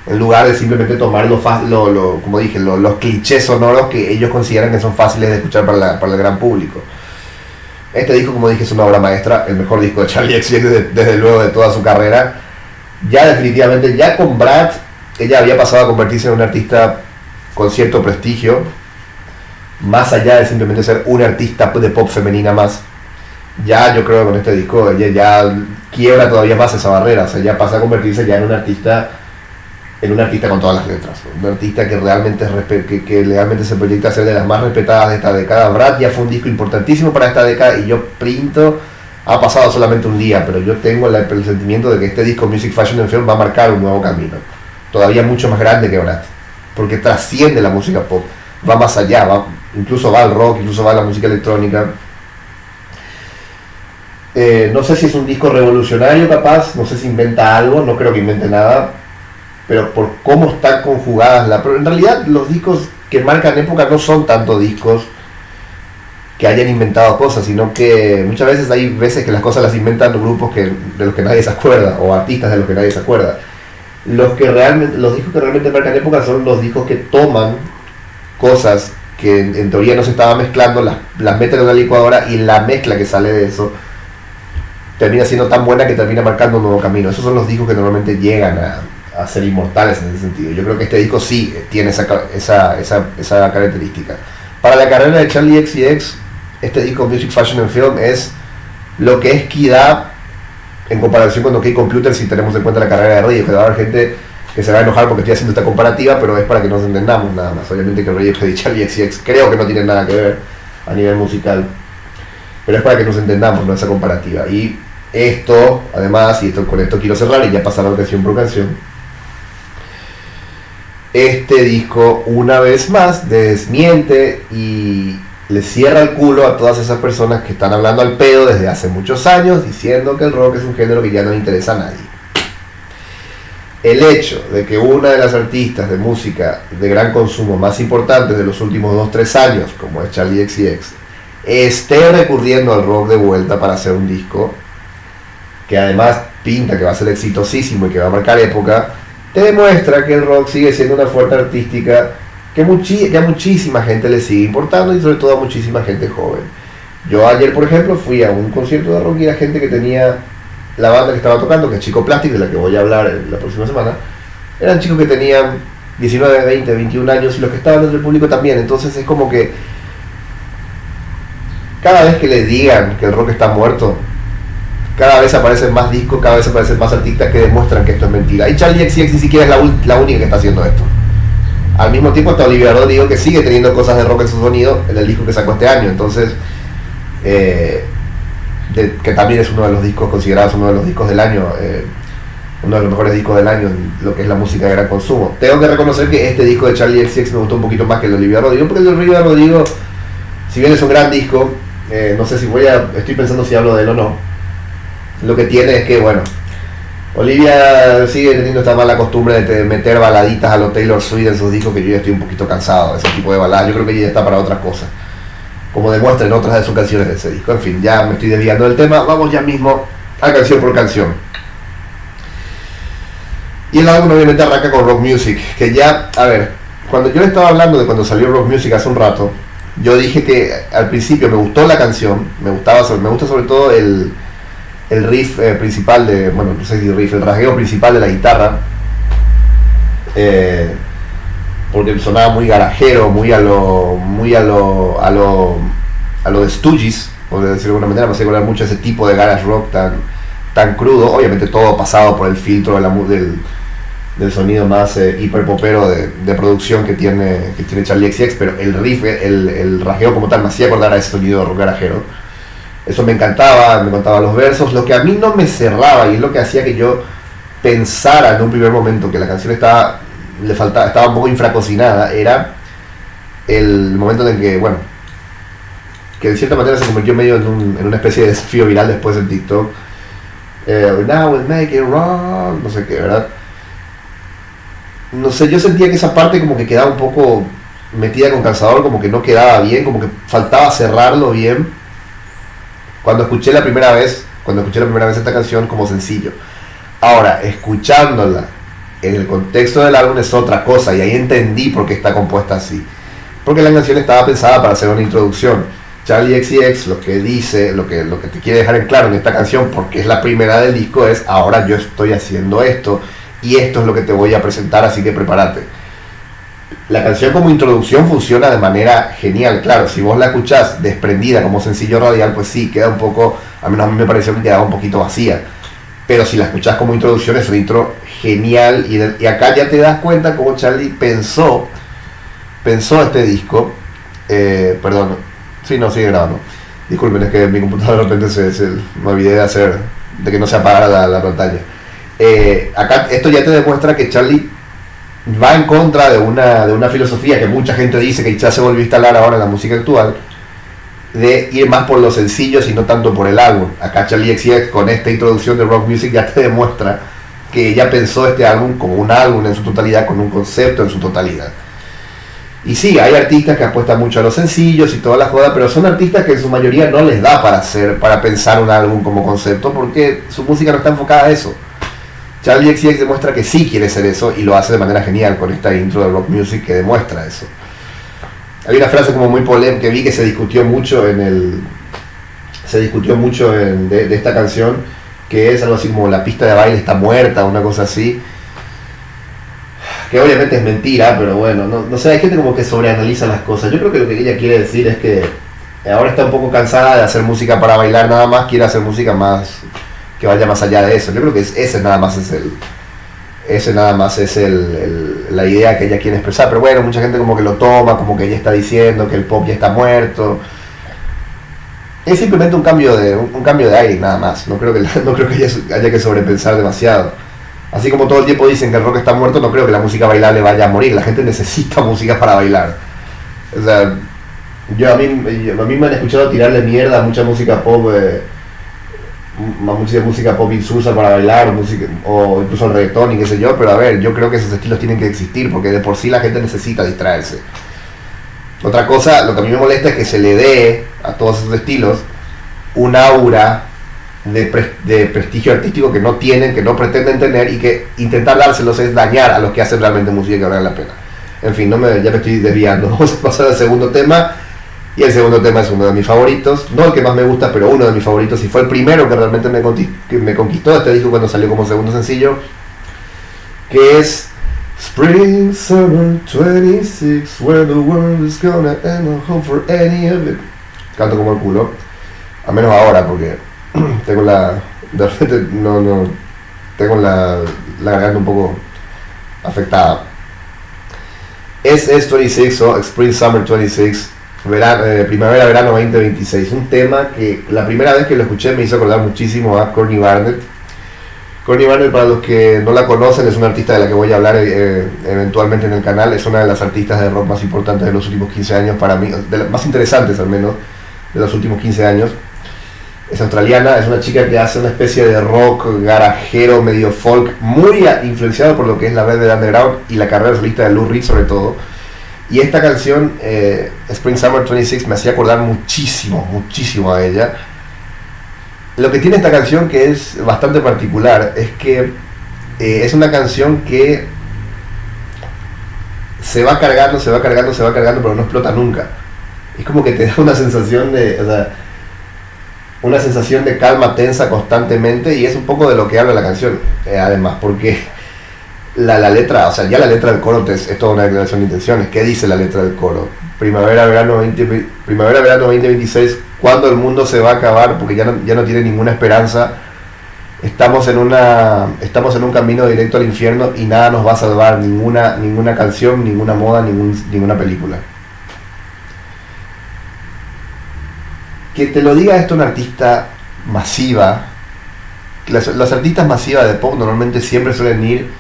[SPEAKER 1] en lugar de simplemente tomar como dije, los clichés sonoros que ellos consideran que son fáciles de escuchar para el gran público. Este disco, como dije, es una obra maestra, el mejor disco de Charli XCX desde luego de toda su carrera. Ya definitivamente, ya con Brad, ella había pasado a convertirse en una artista con cierto prestigio, más allá de simplemente ser una artista de pop femenina más. Ya yo creo que con este disco ella ya quiebra todavía más esa barrera, o sea, ya pasa a convertirse ya en una artista con todas las letras, un artista que realmente realmente se proyecta a ser de las más respetadas de esta década. Brad ya fue un disco importantísimo para esta década y yo printo, ha pasado solamente un día, pero yo tengo el sentimiento de que este disco Music, Fashion and Film va a marcar un nuevo camino, todavía mucho más grande que Brad, porque trasciende la música pop, va más allá, incluso va al rock, incluso va a la música electrónica. No sé si es un disco revolucionario capaz, no sé si inventa algo, no creo que invente nada, pero por cómo están conjugadas pero en realidad los discos que marcan época no son tanto discos que hayan inventado cosas, sino que muchas veces hay veces que las cosas las inventan grupos de los que nadie se acuerda, o artistas de los que nadie se acuerda. Los discos que realmente marcan época son los discos que toman cosas que en teoría no se estaban mezclando, las meten en una licuadora y la mezcla que sale de eso termina siendo tan buena que termina marcando un nuevo camino. Esos son los discos que normalmente llegan a ser inmortales en ese sentido. Yo creo que este disco sí tiene esa característica. Para la carrera de Charli XCX, este disco Music, Fashion and Film es lo que es Kid en comparación con OK Computer, si tenemos en cuenta la carrera de Radiohead. Va a haber gente que se va a enojar porque estoy haciendo esta comparativa, pero es para que nos entendamos nada más. Obviamente que Radiohead y Charli XCX creo que no tienen nada que ver a nivel musical, pero es para que nos entendamos, ¿no?, esa comparativa. Y esto, además, con esto quiero cerrar y ya pasar la canción por canción. Este disco, una vez más, desmiente y le cierra el culo a todas esas personas que están hablando al pedo desde hace muchos años, diciendo que el rock es un género que ya no le interesa a nadie. El hecho de que una de las artistas de música de gran consumo más importantes de los últimos 2-3 años, como es Charli XCX, esté recurriendo al rock de vuelta para hacer un disco que además pinta que va a ser exitosísimo y que va a marcar época, te demuestra que el rock sigue siendo una fuerza artística que a muchísima gente le sigue importando, y sobre todo a muchísima gente joven. Yo ayer, por ejemplo, fui a un concierto de rock y la gente que tenía la banda que estaba tocando, que es Chico Plastic, de la que voy a hablar la próxima semana, eran chicos que tenían 19, 20, 21 años y los que estaban dentro del público también. Entonces es como que cada vez que les digan que el rock está muerto, cada vez aparecen más discos, cada vez aparecen más artistas que demuestran que esto es mentira. Y Charli XCX ni siquiera es la única que está haciendo esto. Al mismo tiempo está Olivia Rodrigo, que sigue teniendo cosas de rock en su sonido en el disco que sacó este año. Entonces, que también es uno de los discos considerados uno de los discos del año, uno de los mejores discos del año en lo que es la música de gran consumo. Tengo que reconocer que este disco de Charli XCX me gustó un poquito más que el de Olivia Rodrigo, porque el de Olivia Rodrigo, si bien es un gran disco, no sé si estoy pensando si hablo de él o no. Lo que tiene es que, bueno, Olivia sigue teniendo esta mala costumbre de meter baladitas a los Taylor Swift en sus discos, que yo ya estoy un poquito cansado de ese tipo de baladas. Yo creo que ella ya está para otras cosas, como demuestra en otras de sus canciones de ese disco. En fin, ya me estoy desviando del tema, vamos ya mismo a canción por canción. Y el álbum obviamente arranca con Rock Music, que ya, a ver, cuando yo le estaba hablando de cuando salió Rock Music hace un rato, yo dije que al principio me gustó la canción, me gusta sobre todo el riff principal de, bueno, no sé si riff, el rasgueo principal de la guitarra, porque sonaba muy garajero, muy a lo de Stooges, por decirlo de alguna manera. Me hacía acordar mucho ese tipo de garage rock tan crudo, obviamente todo pasado por el filtro del sonido más hiperpopero de producción que tiene Charli XCX, pero el riff, el rasgueo como tal me hacía acordar a ese sonido de rock garajero. Eso me encantaba, me contaba los versos. Lo que a mí no me cerraba y es lo que hacía que yo pensara en un primer momento que la canción estaba un poco infracocinada, era el momento en el que, bueno, que de cierta manera se convirtió medio en una especie de desafío viral después en TikTok. Now we'll make it wrong, no sé qué, ¿verdad? No sé, yo sentía que esa parte como que quedaba un poco metida con calzador, como que no quedaba bien, como que faltaba cerrarlo bien. Cuando escuché la primera vez esta canción como sencillo. Ahora, escuchándola en el contexto del álbum es otra cosa, y ahí entendí por qué está compuesta así. Porque la canción estaba pensada para hacer una introducción. Charli XCX lo que dice, lo que te quiere dejar en claro en esta canción, porque es la primera del disco, es: ahora yo estoy haciendo esto, y esto es lo que te voy a presentar, así que prepárate. La canción como introducción funciona de manera genial. Claro, si vos la escuchás desprendida como sencillo radial, pues sí, queda un poco, al menos a mí me pareció que quedaba un poquito vacía. Pero si la escuchás como introducción, es una intro genial, y acá ya te das cuenta cómo Charli pensó este disco. Perdón, sí, no, sigue grabando. Disculpen, es que mi computadora de repente me olvidé de que no se apagara la pantalla. Acá esto ya te demuestra que Charli va en contra de una filosofía que mucha gente dice que ya se volvió a instalar ahora en la música actual, de ir más por los sencillos y no tanto por el álbum. Acá Charli XCX con esta introducción de Rock Music ya te demuestra que ella pensó este álbum como un álbum en su totalidad, con un concepto en su totalidad. Y sí, hay artistas que apuestan mucho a los sencillos y toda la joda, pero son artistas que en su mayoría no les da para pensar un álbum como concepto, porque su música no está enfocada a eso. Charli XCX demuestra que sí quiere ser eso, y lo hace de manera genial con esta intro de Rock Music que demuestra eso. Hay una frase como muy polémica que vi que se discutió mucho de esta canción, que es algo así como: la pista de baile está muerta, una cosa así, que obviamente es mentira, pero bueno, no sé, hay gente como que sobreanaliza las cosas. Yo creo que lo que ella quiere decir es que ahora está un poco cansada de hacer música para bailar nada más, quiere hacer música más que vaya más allá de eso. Yo creo que ese nada más es la idea que ella quiere expresar. Pero bueno, mucha gente como que lo toma, como que ella está diciendo que el pop ya está muerto. Es simplemente un cambio de aire nada más. No creo que haya que sobrepensar demasiado. Así como todo el tiempo dicen que el rock está muerto, no creo que la música bailable vaya a morir. La gente necesita música para bailar. O sea, a mí me han escuchado tirarle mierda a mucha música pop, mucha música pop insulsa para bailar, o incluso el reggaetón y qué sé yo, pero a ver, yo creo que esos estilos tienen que existir, porque de por sí la gente necesita distraerse. Otra cosa, lo que a mí me molesta es que se le dé a todos esos estilos un aura de prestigio artístico que no tienen, que no pretenden tener, y que intentar dárselos es dañar a los que hacen realmente música que valga la pena. En fin, ya me estoy desviando. Vamos a pasar al segundo tema, Y el segundo tema es uno de mis favoritos, no el que más me gusta, pero uno de mis favoritos, y fue el primero que realmente me conquistó este disco cuando salió como segundo sencillo, que es Spring Summer 26, where the world is gonna end, no hope for any of it. Canto como el culo, a menos ahora porque tengo de repente no tengo la garganta un poco afectada. Es 26 o Spring Summer 26, primavera verano 2026, un tema que la primera vez que lo escuché me hizo acordar muchísimo a Courtney Barnett. Courtney Barnett, para los que no la conocen, es una artista de la que voy a hablar eventualmente en el canal. Es una de las artistas de rock más importantes de los últimos 15 años para mí, de las más interesantes al menos de los últimos 15 años. Es australiana, es una chica que hace una especie de rock garajero, medio folk, muy influenciado por lo que es la Velvet Underground y la carrera solista de Lou Reed sobre todo. Y esta canción, Spring Summer 26, me hacía acordar muchísimo a ella. Lo que tiene esta canción, que es bastante particular, es que es una canción que se va cargando, pero no explota nunca. Es como que te da una sensación de calma tensa constantemente, y es un poco de lo que habla la canción, además, porque la letra, o sea, ya la letra del coro es toda una declaración de intenciones. ¿Qué dice la letra del coro? Primavera-verano 2026, cuando el mundo se va a acabar porque ya no tiene ninguna esperanza, estamos en un camino directo al infierno y nada nos va a salvar, ninguna canción, ninguna moda, ninguna película. Que te lo diga esto una artista masiva. Las artistas masivas de pop normalmente siempre suelen ir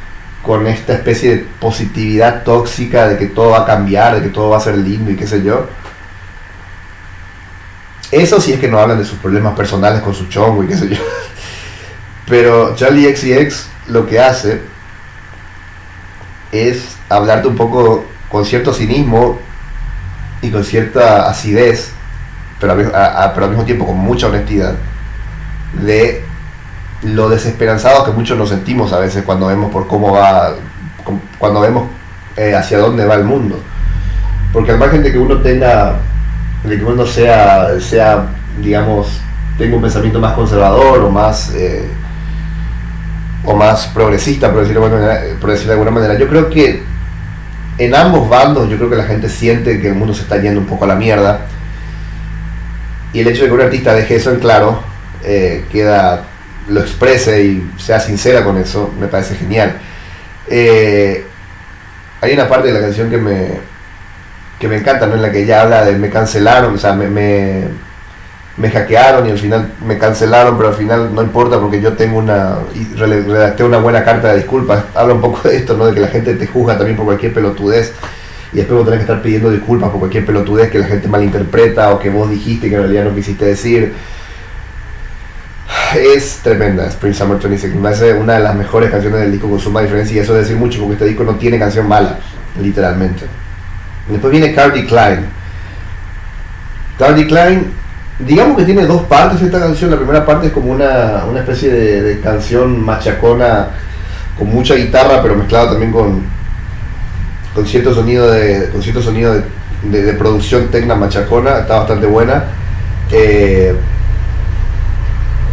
[SPEAKER 1] con esta especie de positividad tóxica de que todo va a cambiar, de que todo va a ser lindo y qué sé yo. Eso sí es que no hablan de sus problemas personales con su chongo y qué sé yo. Pero Charli XCX lo que hace es hablarte un poco con cierto cinismo y con cierta acidez, pero al mismo tiempo con mucha honestidad, de lo desesperanzados que muchos nos sentimos a veces cuando vemos por cómo va, cuando vemos hacia dónde va el mundo. Porque al margen de que uno sea, digamos, tenga un pensamiento más conservador o más progresista, por decirlo de alguna manera, yo creo que en ambos bandos, yo creo que la gente siente que el mundo se está yendo un poco a la mierda, y el hecho de que un artista deje eso en claro, lo exprese y sea sincera con eso, me parece genial. Hay una parte de la canción que me encanta, ¿no? En la que ella habla de me cancelaron, o sea, me hackearon y al final me cancelaron, pero al final no importa porque yo tengo redacté una buena carta de disculpas. Habla un poco de esto, ¿no? De que la gente te juzga también por cualquier pelotudez y después vos tenés que estar pidiendo disculpas por cualquier pelotudez que la gente malinterpreta o que vos dijiste que en realidad no quisiste decir. Es tremenda Spring Summer 26, me parece una de las mejores canciones del disco con suma diferencia, y eso es decir mucho porque este disco no tiene canción mala, literalmente. Después viene Calvin Klein. Calvin Klein, digamos que tiene dos partes esta canción. La primera parte es como una especie de canción machacona con mucha guitarra, pero mezclada también con cierto sonido de producción tecna machacona. Está bastante buena.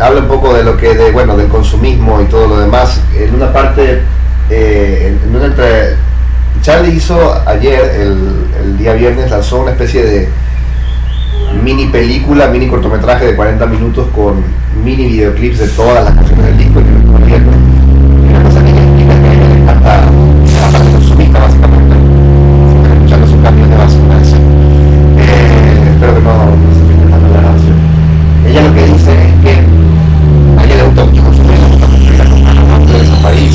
[SPEAKER 1] Habla un poco de del consumismo y todo lo demás. En una parte, Charli hizo ayer, el día viernes, lanzó una especie de mini película, mini cortometraje de 40 minutos con mini videoclips de todas las canciones del disco, y una cosa que ella explica es que a ella le encanta la parte consumista, básicamente, escuchando sus cambios de basura. Espero que no se filme tanto la grabación. Ella lo que dice es que a ella le gusta mucho consumir, le gusta mucho ir a comprar los de su país.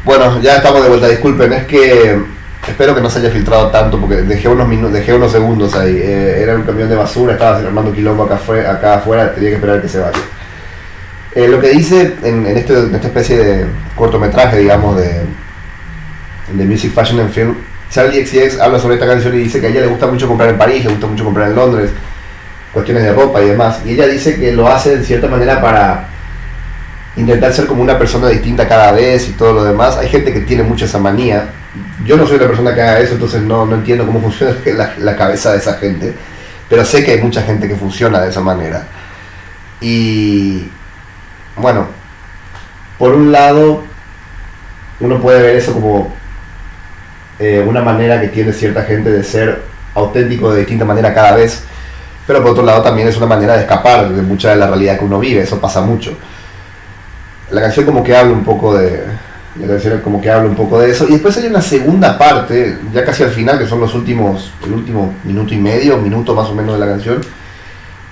[SPEAKER 1] Bueno, ya estamos de vuelta, disculpen, es que espero que no se haya filtrado tanto porque dejé unos segundos ahí. Era un camión de basura, estaba armando quilombo acá afuera, tenía que esperar que se vaya. Lo que dice en esta especie de cortometraje, digamos, de Music, Fashion and Film, Charli XCX habla sobre esta canción y dice que a ella le gusta mucho comprar en París, le gusta mucho comprar en Londres, cuestiones de ropa y demás, y ella dice que lo hace de cierta manera para intentar ser como una persona distinta cada vez y todo lo demás. Hay gente que tiene mucho esa manía. Yo no soy la persona que haga eso, entonces no entiendo cómo funciona la cabeza de esa gente, pero sé que hay mucha gente que funciona de esa manera. Y bueno, por un lado, uno puede ver eso como una manera que tiene cierta gente de ser auténtico de distinta manera cada vez, pero por otro lado también es una manera de escapar de mucha de la realidad que uno vive. Eso pasa mucho. La canción como que habla un poco de eso, y después hay una segunda parte ya casi al final, que son el último minuto y medio, minuto más o menos de la canción,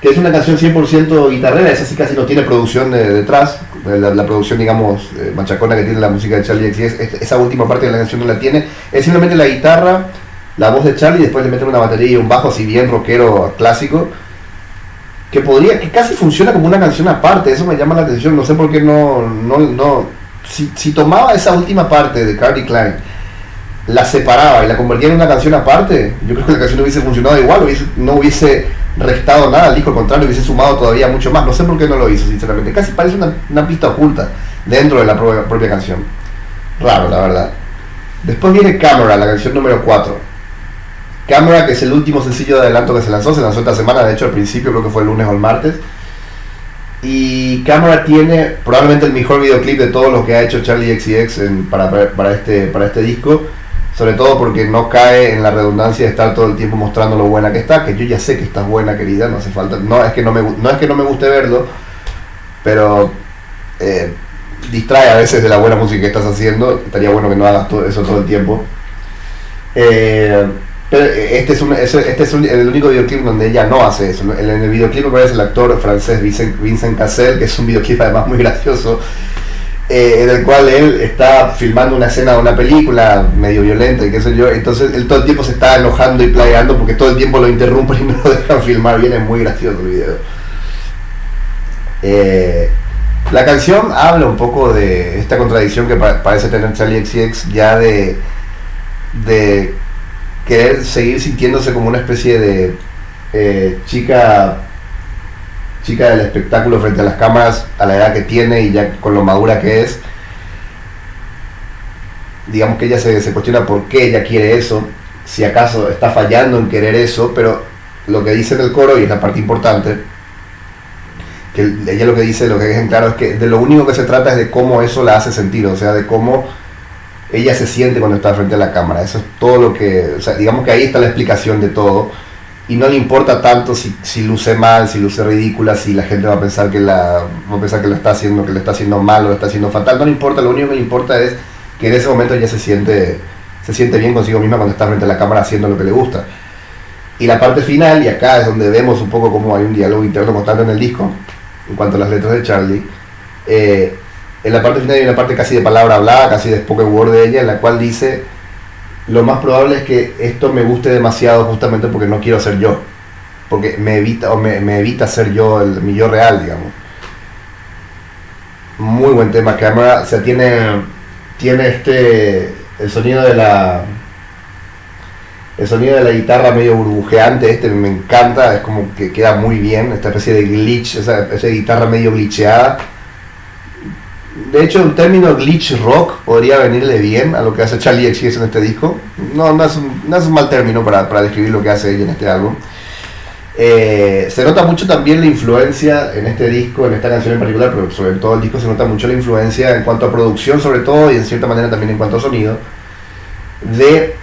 [SPEAKER 1] que es una canción 100% guitarrera. Esa sí casi no tiene producción detrás, la producción, digamos, machacona que tiene la música de Charlie XCX. Esa última parte de la canción no la tiene, es simplemente la guitarra, la voz de Charlie, y después le meten una batería y un bajo así bien rockero clásico, que casi funciona como una canción aparte. Eso me llama la atención, no sé por qué si tomaba esa última parte de Carly Klein, la separaba y la convertía en una canción aparte, yo creo que la canción hubiese funcionado igual, no hubiese restado nada al disco, al contrario, hubiese sumado todavía mucho más. No sé por qué no lo hizo, sinceramente. Casi parece una pista oculta dentro de la propia canción. Raro, la verdad. Después viene Camera, la canción número 4. Camera, que es el último sencillo de adelanto que se lanzó esta semana, de hecho al principio, creo que fue el lunes o el martes. Y Camera tiene probablemente el mejor videoclip de todo lo que ha hecho Charlie XCX para este disco, sobre todo porque no cae en la redundancia de estar todo el tiempo mostrando lo buena que está, que yo ya sé que estás buena, querida, no hace falta, no es que no me guste verlo, pero distrae a veces de la buena música que estás haciendo. Estaría bueno que no hagas eso todo el tiempo. Pero este es el único videoclip donde ella no hace eso. En el videoclip aparece el actor francés Vincent Cassel, que es un videoclip además muy gracioso, en el cual él está filmando una escena de una película medio violenta y qué sé yo. Entonces él todo el tiempo se está enojando y playando porque todo el tiempo lo interrumpen y no lo dejan filmar bien. Es muy gracioso el video. La canción habla un poco de esta contradicción que parece tener Charlie XCX, ya de querer seguir sintiéndose como una especie de chica del espectáculo frente a las cámaras a la edad que tiene y ya con lo madura que es. Digamos que ella se cuestiona por qué ella quiere eso, si acaso está fallando en querer eso, pero lo que dice en el coro, y es la parte importante, que ella lo que dice, lo que deja en claro, es que de lo único que se trata es de cómo eso la hace sentir, o sea, de cómo ella se siente cuando está frente a la cámara. Eso es todo lo que, o sea, digamos que ahí está la explicación de todo, y no le importa tanto si luce mal, si luce ridícula, si la gente va a pensar que lo está haciendo mal o lo está haciendo fatal. No le importa, lo único que le importa es que en ese momento ella se siente bien consigo misma cuando está frente a la cámara haciendo lo que le gusta. Y la parte final, y acá es donde vemos un poco cómo hay un diálogo interno constante en el disco en cuanto a las letras de Charlie. En la parte final hay una parte casi de palabra hablada, casi de spoken word de ella, en la cual dice: lo más probable es que esto me guste demasiado justamente porque no quiero ser yo, porque me evita ser yo, mi yo real, digamos. Muy buen tema, Camera. O sea, tiene el sonido de la guitarra medio burbujeante, me encanta, es como que queda muy bien, esta especie de glitch, esa especie de guitarra medio glitcheada. De hecho, el término glitch rock podría venirle bien a lo que hace Charlie XCX en este disco. No es un mal término para describir lo que hace ella en este álbum. Se nota mucho también la influencia en este disco, en esta canción en particular, pero sobre todo el disco se nota mucho la influencia en cuanto a producción, sobre todo, y en cierta manera también en cuanto a sonido, de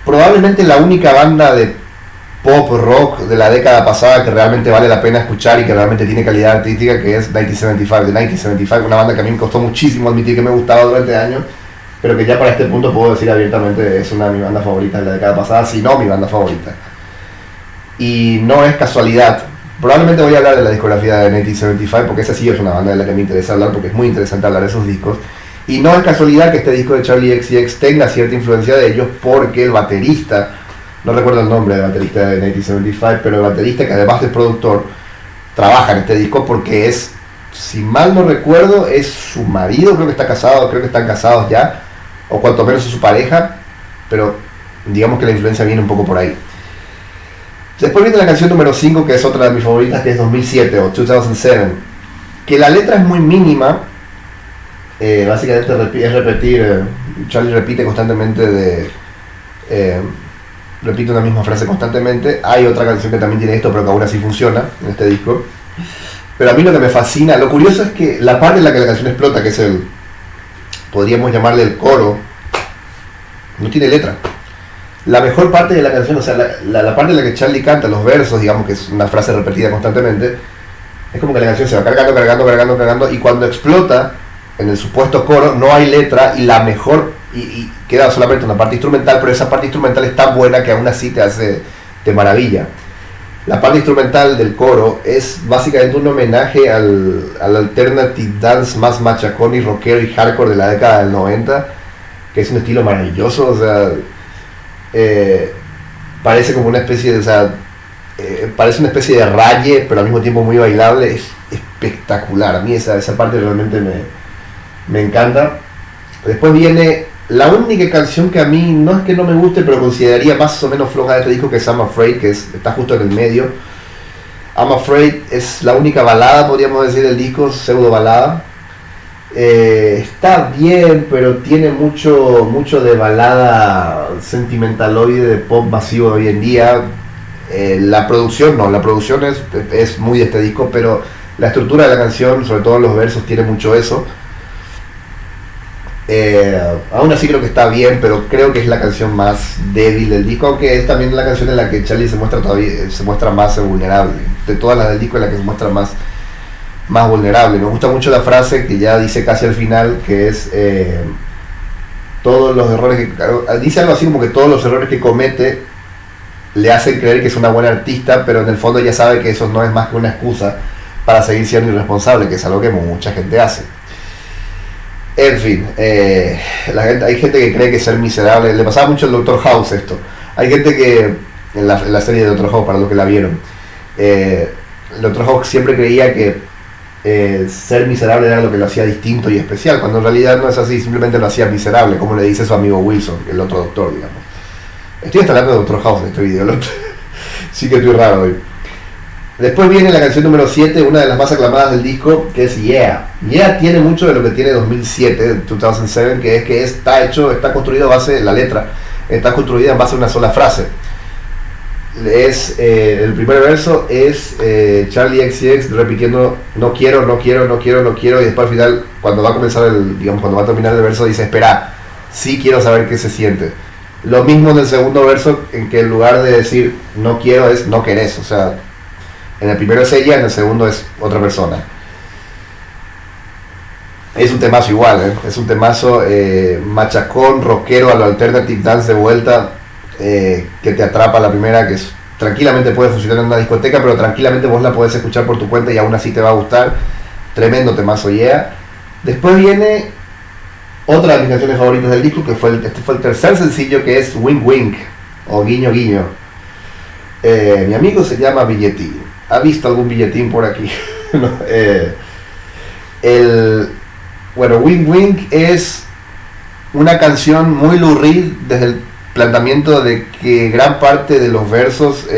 [SPEAKER 1] probablemente la única banda de pop rock de la década pasada que realmente vale la pena escuchar y que realmente tiene calidad artística, que es 1975, de 1975, una banda que a mí me costó muchísimo admitir que me gustaba durante años, pero que ya para este punto puedo decir abiertamente es una de mis bandas favoritas de la década pasada, si no mi banda favorita. Y no es casualidad, probablemente voy a hablar de la discografía de 1975 porque esa sí es una banda de la que me interesa hablar, porque es muy interesante hablar de sus discos. Y no es casualidad que este disco de Charlie XCX tenga cierta influencia de ellos, porque el baterista, no recuerdo el nombre del baterista de 1975, pero el baterista, que además de productor, trabaja en este disco porque es, si mal no recuerdo, es su marido, creo que están casados ya, o cuanto menos es su pareja, pero digamos que la influencia viene un poco por ahí. Después viene la canción número 5, que es otra de mis favoritas, que es 2007 o 2007, que la letra es muy mínima, básicamente es repetir, Charlie repite constantemente repite una misma frase constantemente. Hay otra canción que también tiene esto, pero que aún así funciona en este disco. Pero a mí lo que me fascina, lo curioso es que la parte en la que la canción explota, que es podríamos llamarle el coro, no tiene letra. La mejor parte de la canción, o sea, la parte en la que Charlie canta los versos, digamos que es una frase repetida constantemente, es como que la canción se va cargando, y cuando explota en el supuesto coro no hay letra, y la mejor, y queda solamente una parte instrumental, pero esa parte instrumental es tan buena que aún así te hace de maravilla. La parte instrumental del coro es básicamente un homenaje al alternative dance más machacón y rockero y hardcore de la década del 90, que es un estilo maravilloso, o sea, parece como una especie de, o sea, parece una especie de raye, pero al mismo tiempo muy bailable. Es espectacular, a mí esa parte realmente me encanta. Después viene la única canción que a mí, no es que no me guste, pero consideraría más o menos floja de este disco, que es I'm Afraid, que está justo en el medio. I'm Afraid es la única balada, podríamos decir, del disco, pseudo balada. Está bien, pero tiene mucho de balada sentimentaloide, de pop masivo de hoy en día. La producción es muy de este disco, pero la estructura de la canción, sobre todo los versos, tiene mucho eso. Aún así creo que está bien, pero creo que es la canción más débil del disco, aunque es también la canción en la que Charlie se muestra más vulnerable. De todas las del disco, en la que se muestra más vulnerable. Me gusta mucho la frase que ya dice casi al final, que es todos los errores que dice algo así como que todos los errores que comete le hacen creer que es una buena artista, pero en el fondo ya sabe que eso no es más que una excusa para seguir siendo irresponsable, que es algo que mucha gente hace. En fin, hay gente que cree que ser miserable, le pasaba mucho al Dr. House esto. Hay gente que, en la serie de Dr. House, para los que la vieron, el Dr. House siempre creía que ser miserable era lo que lo hacía distinto y especial, cuando en realidad no es así, simplemente lo hacía miserable, como le dice su amigo Wilson, el otro doctor, digamos. Estoy hasta hablando de Dr. House en este video, sí que estoy raro hoy. Después viene la canción número 7, una de las más aclamadas del disco, que es Yeah. Yeah tiene mucho de lo que tiene 2007, que está construido a base, la letra está construida en base a una sola frase. El primer verso es Charlie XCX repitiendo no quiero, y después al final, cuando va a comenzar cuando va a terminar el verso, dice espera, sí quiero saber qué se siente. Lo mismo en el segundo verso, en que en lugar de decir no quiero es no querés, o sea, en el primero es ella, en el segundo es otra persona. Es un temazo igual, es un temazo machacón, rockero, a lo alternative dance de vuelta, que te atrapa la primera, que tranquilamente puede funcionar en una discoteca, pero tranquilamente vos la podés escuchar por tu cuenta y aún así te va a gustar. Tremendo temazo, Yeah. Después viene otra de mis canciones favoritas del disco, que este fue el tercer sencillo, que es Wink Wink, o Guiño Guiño. Mi amigo se llama Billetín. ¿Ha visto algún billetín por aquí? No, bueno, Wink Wink es una canción muy Lou Reed desde el planteamiento de que gran parte de los versos,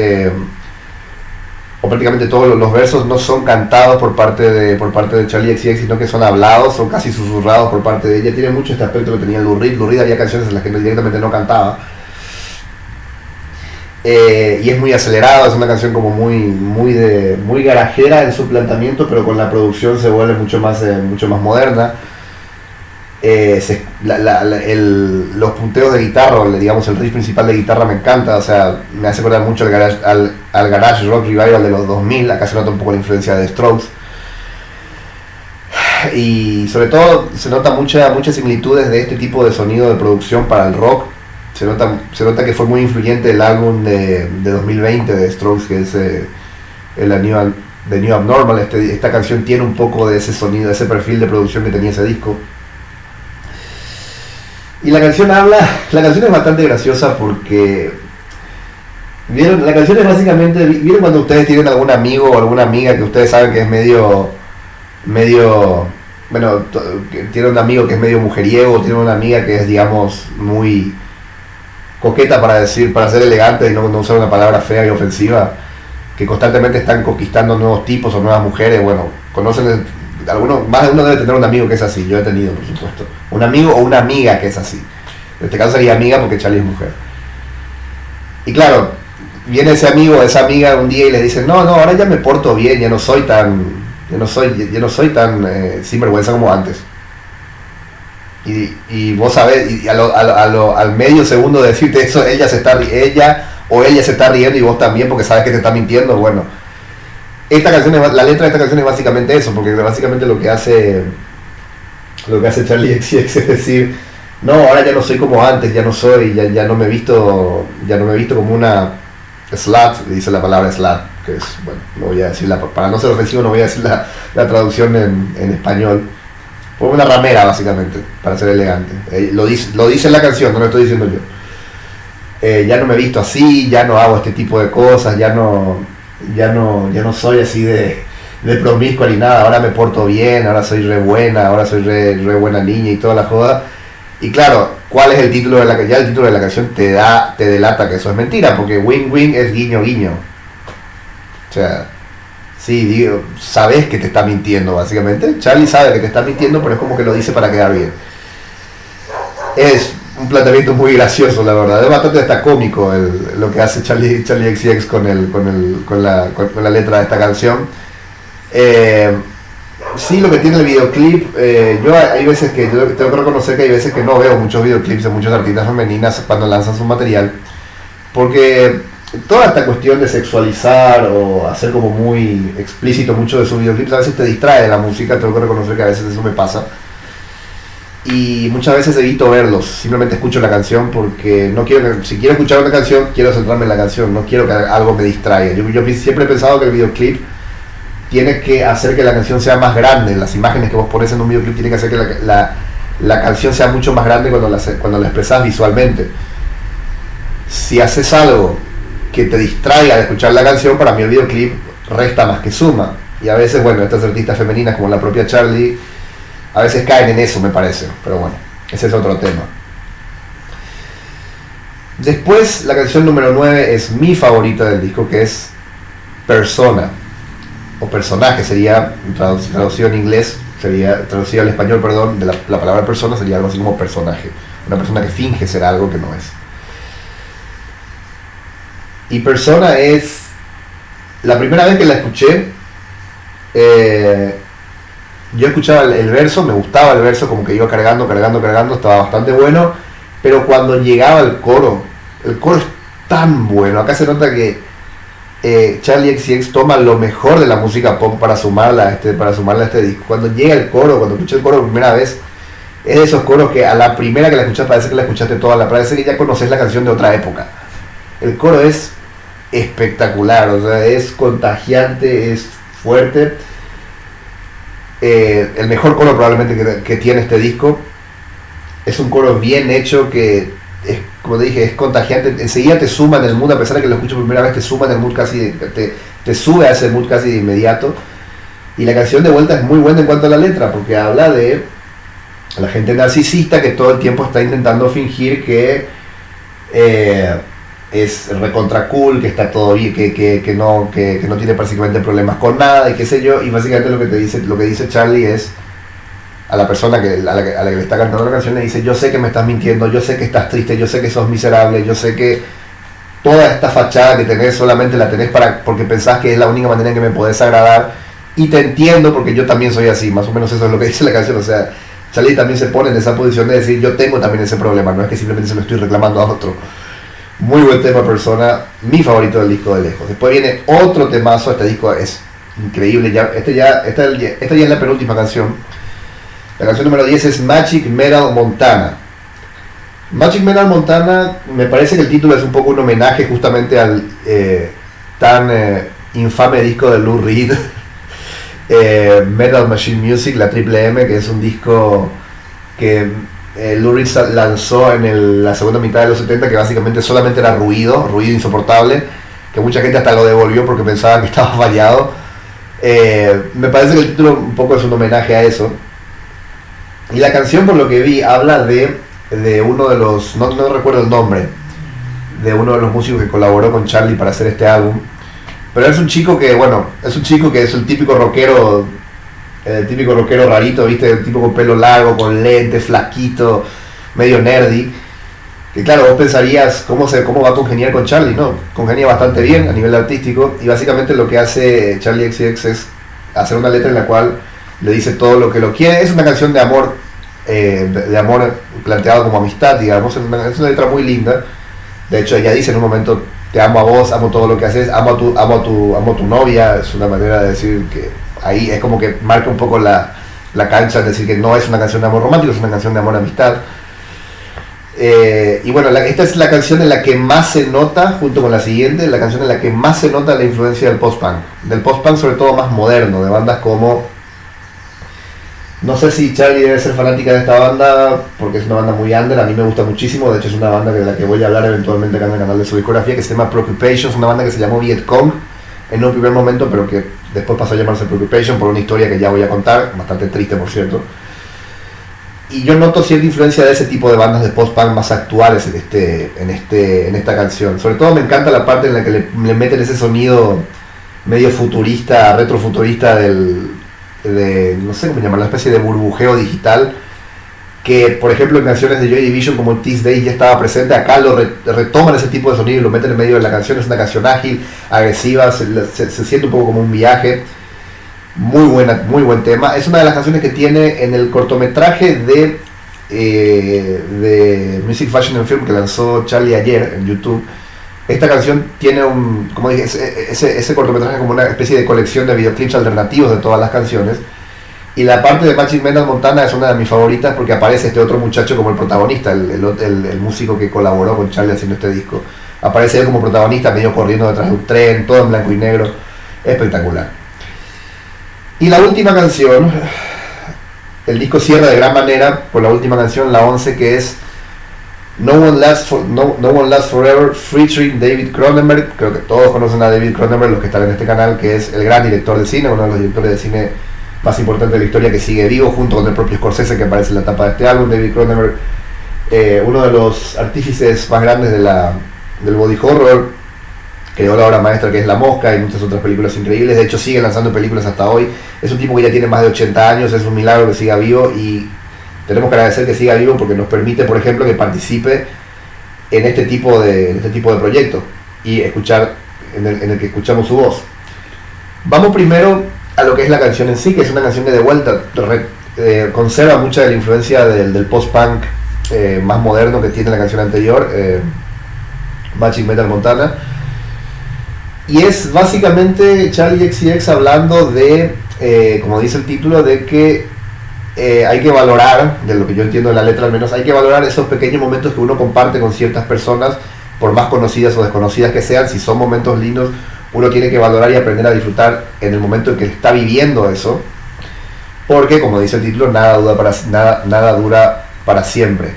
[SPEAKER 1] o prácticamente todos los versos, no son cantados por parte de Charlie XCX, sino que son hablados, son casi susurrados por parte de ella. Tiene mucho este aspecto que tenía Lou Reed. Lou Reed había canciones en las que directamente no cantaba. Y es muy acelerado, es una canción como muy garajera en su planteamiento, pero con la producción se vuelve mucho más moderna. Los punteos de guitarra, digamos el riff principal de guitarra me encanta, o sea, me hace acordar mucho al garage rock revival de los 2000. Acá se nota un poco la influencia de Strokes, y sobre todo se nota muchas similitudes de este tipo de sonido de producción para el rock. Se nota que fue muy influyente el álbum de 2020 de Strokes, que es The New Abnormal. Esta canción tiene un poco de ese sonido, de ese perfil de producción que tenía ese disco. Y la canción es bastante graciosa porque ¿vieron? La canción es básicamente, ¿vieron cuando ustedes tienen algún amigo o alguna amiga que ustedes saben que es medio bueno, tiene un amigo que es medio mujeriego, tiene una amiga que es, digamos, muy coqueta para ser elegante y no usar una palabra fea y ofensiva, que constantemente están conquistando nuevos tipos o nuevas mujeres? Bueno, conocen más de uno debe tener un amigo que es así, yo he tenido, por supuesto. Un amigo o una amiga que es así. En este caso sería amiga porque Charlie es mujer. Y claro, viene ese amigo o esa amiga un día y le dice, no, ahora ya me porto bien, ya no soy tan sinvergüenza como antes. Y vos sabés, y al medio segundo de decirte eso, ella se está riendo y vos también porque sabes que te está mintiendo. Bueno, la letra de esta canción es básicamente eso, porque básicamente lo que hace Charlie XCX es decir, no, ahora ya no soy como antes, ya no me he visto como una slut, dice la palabra slut, que es, bueno, no voy a decir para no ser ofensivo no voy a decir la traducción en español. Fue una ramera básicamente, para ser elegante. Lo dice en la canción, no lo estoy diciendo yo. Ya no me he visto así, ya no hago este tipo de cosas, ya no soy así de promiscua ni nada, ahora me porto bien, ahora soy re buena, ahora soy re buena niña y toda la joda. Y claro, ¿cuál es el título de la canción? Ya el título de la canción te delata que eso es mentira, porque wing wing es guiño guiño. O sea, sí, digo, sabes que te está mintiendo básicamente. Charlie sabe que te está mintiendo, pero es como que lo dice para quedar bien. Es un planteamiento muy gracioso, la verdad. Es bastante hasta cómico lo que hace Charlie XCX con la letra de esta canción. Sí, lo que tiene el videoclip, hay veces que yo tengo que reconocer que hay veces que no veo muchos videoclips de muchas artistas femeninas cuando lanzan su material, porque toda esta cuestión de sexualizar o hacer como muy explícito mucho de sus videoclips a veces te distrae de la música. Tengo que reconocer que a veces eso me pasa y muchas veces evito verlos, simplemente escucho la canción porque no quiero si quiero escuchar una canción quiero centrarme en la canción, no quiero que algo me distraiga. Yo siempre he pensado que el videoclip tiene que hacer que la canción sea más grande. Las imágenes que vos pones en un videoclip tienen que hacer que la canción sea mucho más grande cuando la expresás visualmente. Si haces algo que te distraiga de escuchar la canción, para mí el videoclip resta más que suma. Y a veces, bueno, estas artistas femeninas como la propia Charlie, a veces caen en eso, me parece. Pero bueno, ese es otro tema. Después, la canción número 9 es mi favorita del disco, que es Persona. O personaje sería, traducido en inglés, sería traducido al español, perdón, de la palabra persona sería algo así como personaje. Una persona que finge ser algo que no es. Y Persona es... La primera vez que la escuché, yo escuchaba el verso, me gustaba el verso, como que iba cargando, estaba bastante bueno, pero cuando llegaba el coro es tan bueno. Acá se nota que Charlie XCX toma lo mejor de la música pop para sumarla a este disco. Cuando llega el coro, cuando escuché el coro por primera vez, es de esos coros que a la primera que la escuchas parece que la escuchaste toda, parece que ya conoces la canción de otra época. El coro es espectacular, o sea, es contagiante, es fuerte. El mejor coro probablemente que tiene este disco. Es un coro bien hecho que es, como te dije, es contagiante, enseguida te suma en el mood, a pesar de que lo escucho por primera vez, te suma en el mood casi, te sube a ese mood casi de inmediato. Y la canción de vuelta es muy buena en cuanto a la letra, porque habla de la gente narcisista que todo el tiempo está intentando fingir que es recontra cool, que está todo bien, que no tiene prácticamente problemas con nada y qué sé yo. Y básicamente lo que dice Charlie es a la persona a la que le está cantando la canción, le dice: yo sé que me estás mintiendo, yo sé que estás triste, yo sé que sos miserable, yo sé que toda esta fachada que tenés solamente la tenés porque pensás que es la única manera en que me podés agradar, y te entiendo porque yo también soy así. Más o menos eso es lo que dice la canción. O sea, Charlie también se pone en esa posición de decir: yo tengo también ese problema, no es que simplemente se lo estoy reclamando a otro. Muy buen tema, Persona, mi favorito del disco de lejos. Después viene otro temazo. Este disco es increíble. Esta ya es la penúltima canción. La canción número 10 es Magic Metal Montana. Magic Metal Montana, me parece que el título es un poco un homenaje justamente al tan infame disco de Lou Reed, Metal Machine Music, la Triple M, que es un disco que Lou Reed lanzó en la segunda mitad de los 70, que básicamente solamente era ruido insoportable, que mucha gente hasta lo devolvió porque pensaba que estaba fallado. Me parece que el título un poco es un homenaje a eso. Y la canción, por lo que vi, habla de uno de los, no recuerdo el nombre, de uno de los músicos que colaboró con Charlie para hacer este álbum. Pero es un chico que, bueno, es el típico rockero el típico rockero rarito, ¿viste? El tipo con pelo largo, con lentes, flaquito, medio nerdy. Que claro, vos pensarías cómo va a congeniar con Charlie, ¿no? Congenia bastante bien a nivel artístico y básicamente lo que hace Charli XCX es hacer una letra en la cual le dice todo lo que lo quiere. Es una canción de amor planteado como amistad, digamos. Es una letra muy linda. De hecho, ella dice en un momento: te amo a vos, amo todo lo que haces, amo a tu novia. Es una manera de decir que ahí es como que marca un poco la cancha, es decir, que no es una canción de amor romántico, es una canción de amor amistad. Y bueno, esta es la canción en la que más se nota, junto con la siguiente, la canción en la que más se nota la influencia del post-punk sobre todo más moderno, de bandas como, no sé si Charlie debe ser fanática de esta banda porque es una banda muy under, a mí me gusta muchísimo, de hecho es una banda de la que voy a hablar eventualmente acá en el canal de su discografía, que se llama Preoccupation, una banda que se llamó Vietcong en un primer momento, pero que después pasó a llamarse Preoccupation por una historia que ya voy a contar, bastante triste por cierto. Y yo noto cierta influencia de ese tipo de bandas de post-punk más actuales en esta canción. Sobre todo me encanta la parte en la que le meten ese sonido medio futurista, retrofuturista no sé cómo llamarlo, una especie de burbujeo digital, que por ejemplo en canciones de Joy Division como These Days ya estaba presente. Acá retoman ese tipo de sonido y lo meten en medio de la canción. Es una canción ágil, agresiva, se siente un poco como un viaje. Muy buen tema. Es una de las canciones que tiene en el cortometraje de Music, Fashion and Film que lanzó Charlie ayer en YouTube. Esta canción tiene como dije, ese cortometraje como una especie de colección de videoclips alternativos de todas las canciones. Y la parte de Machine Metal Montana es una de mis favoritas porque aparece este otro muchacho como el protagonista, el músico que colaboró con Charlie haciendo este disco. Aparece él como protagonista, medio corriendo detrás de un tren, todo en blanco y negro. Espectacular. Y la última canción, el disco cierra de gran manera por la última canción, la 11, que es No One Lasts Forever, featuring David Cronenberg. Creo que todos conocen a David Cronenberg, los que están en este canal, que es el gran director de cine, uno de los directores de cine más importantes de la historia, que sigue vivo, junto con el propio Scorsese, que aparece en la tapa de este álbum. David Cronenberg, uno de los artífices más grandes del body horror. Creó la obra maestra que es La Mosca y muchas otras películas increíbles. De hecho sigue lanzando películas hasta hoy. Es un tipo que ya tiene más de 80 años, es un milagro que siga vivo y tenemos que agradecer que siga vivo porque nos permite, por ejemplo, que participe en este tipo de proyectos y escuchar en el que escuchamos su voz. Vamos primero a lo que es la canción en sí, que es una canción que de vuelta conserva mucha de la influencia del post-punk más moderno que tiene la canción anterior, Machine Metal Montana. Y es básicamente Charli XCX hablando de, como dice el título, de que hay que valorar, de lo que yo entiendo de la letra al menos, hay que valorar esos pequeños momentos que uno comparte con ciertas personas, por más conocidas o desconocidas que sean. Si son momentos lindos, uno tiene que valorar y aprender a disfrutar en el momento en que está viviendo eso, porque como dice el título, nada dura para siempre.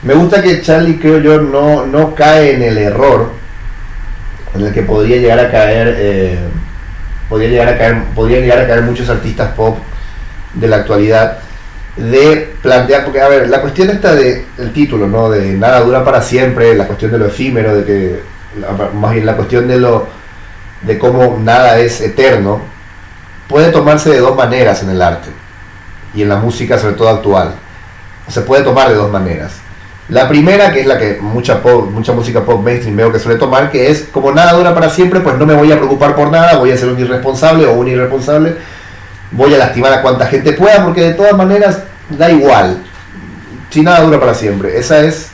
[SPEAKER 1] Me gusta que Charli, creo yo, no cae en el error en el que podría llegar a caer muchos artistas pop de la actualidad, de plantear, porque a ver, la cuestión esta del título, ¿no? De nada dura para siempre, la cuestión de lo efímero, de que más bien la cuestión de cómo nada es eterno, puede tomarse de dos maneras en el arte y en la música, sobre todo actual. Se puede tomar de dos maneras. La primera, que es la que mucha música pop mainstream veo que suele tomar, que es como nada dura para siempre, pues no me voy a preocupar por nada, voy a ser un irresponsable o un irresponsable, voy a lastimar a cuanta gente pueda, porque de todas maneras da igual, si nada dura para siempre. Esa es,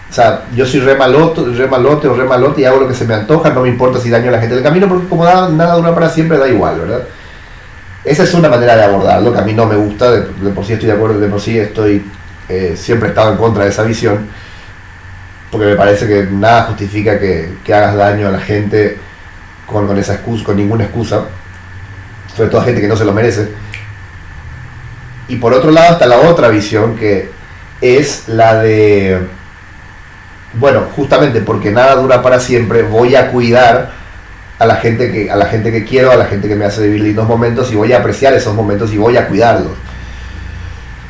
[SPEAKER 1] o sea, yo soy re malote y hago lo que se me antoja, no me importa si daño a la gente del camino, porque como nada dura para siempre, da igual, ¿verdad? Esa es una manera de abordarlo, que a mí no me gusta, de por sí estoy de acuerdo, de por sí estoy... siempre he estado en contra de esa visión, porque me parece que nada justifica que hagas daño a la gente con esa excusa, con ninguna excusa, sobre todo a gente que no se lo merece. Y por otro lado está la otra visión, que es la de, bueno, justamente porque nada dura para siempre, voy a cuidar a la gente que quiero, a la gente que me hace vivir lindos momentos, y voy a apreciar esos momentos y voy a cuidarlos.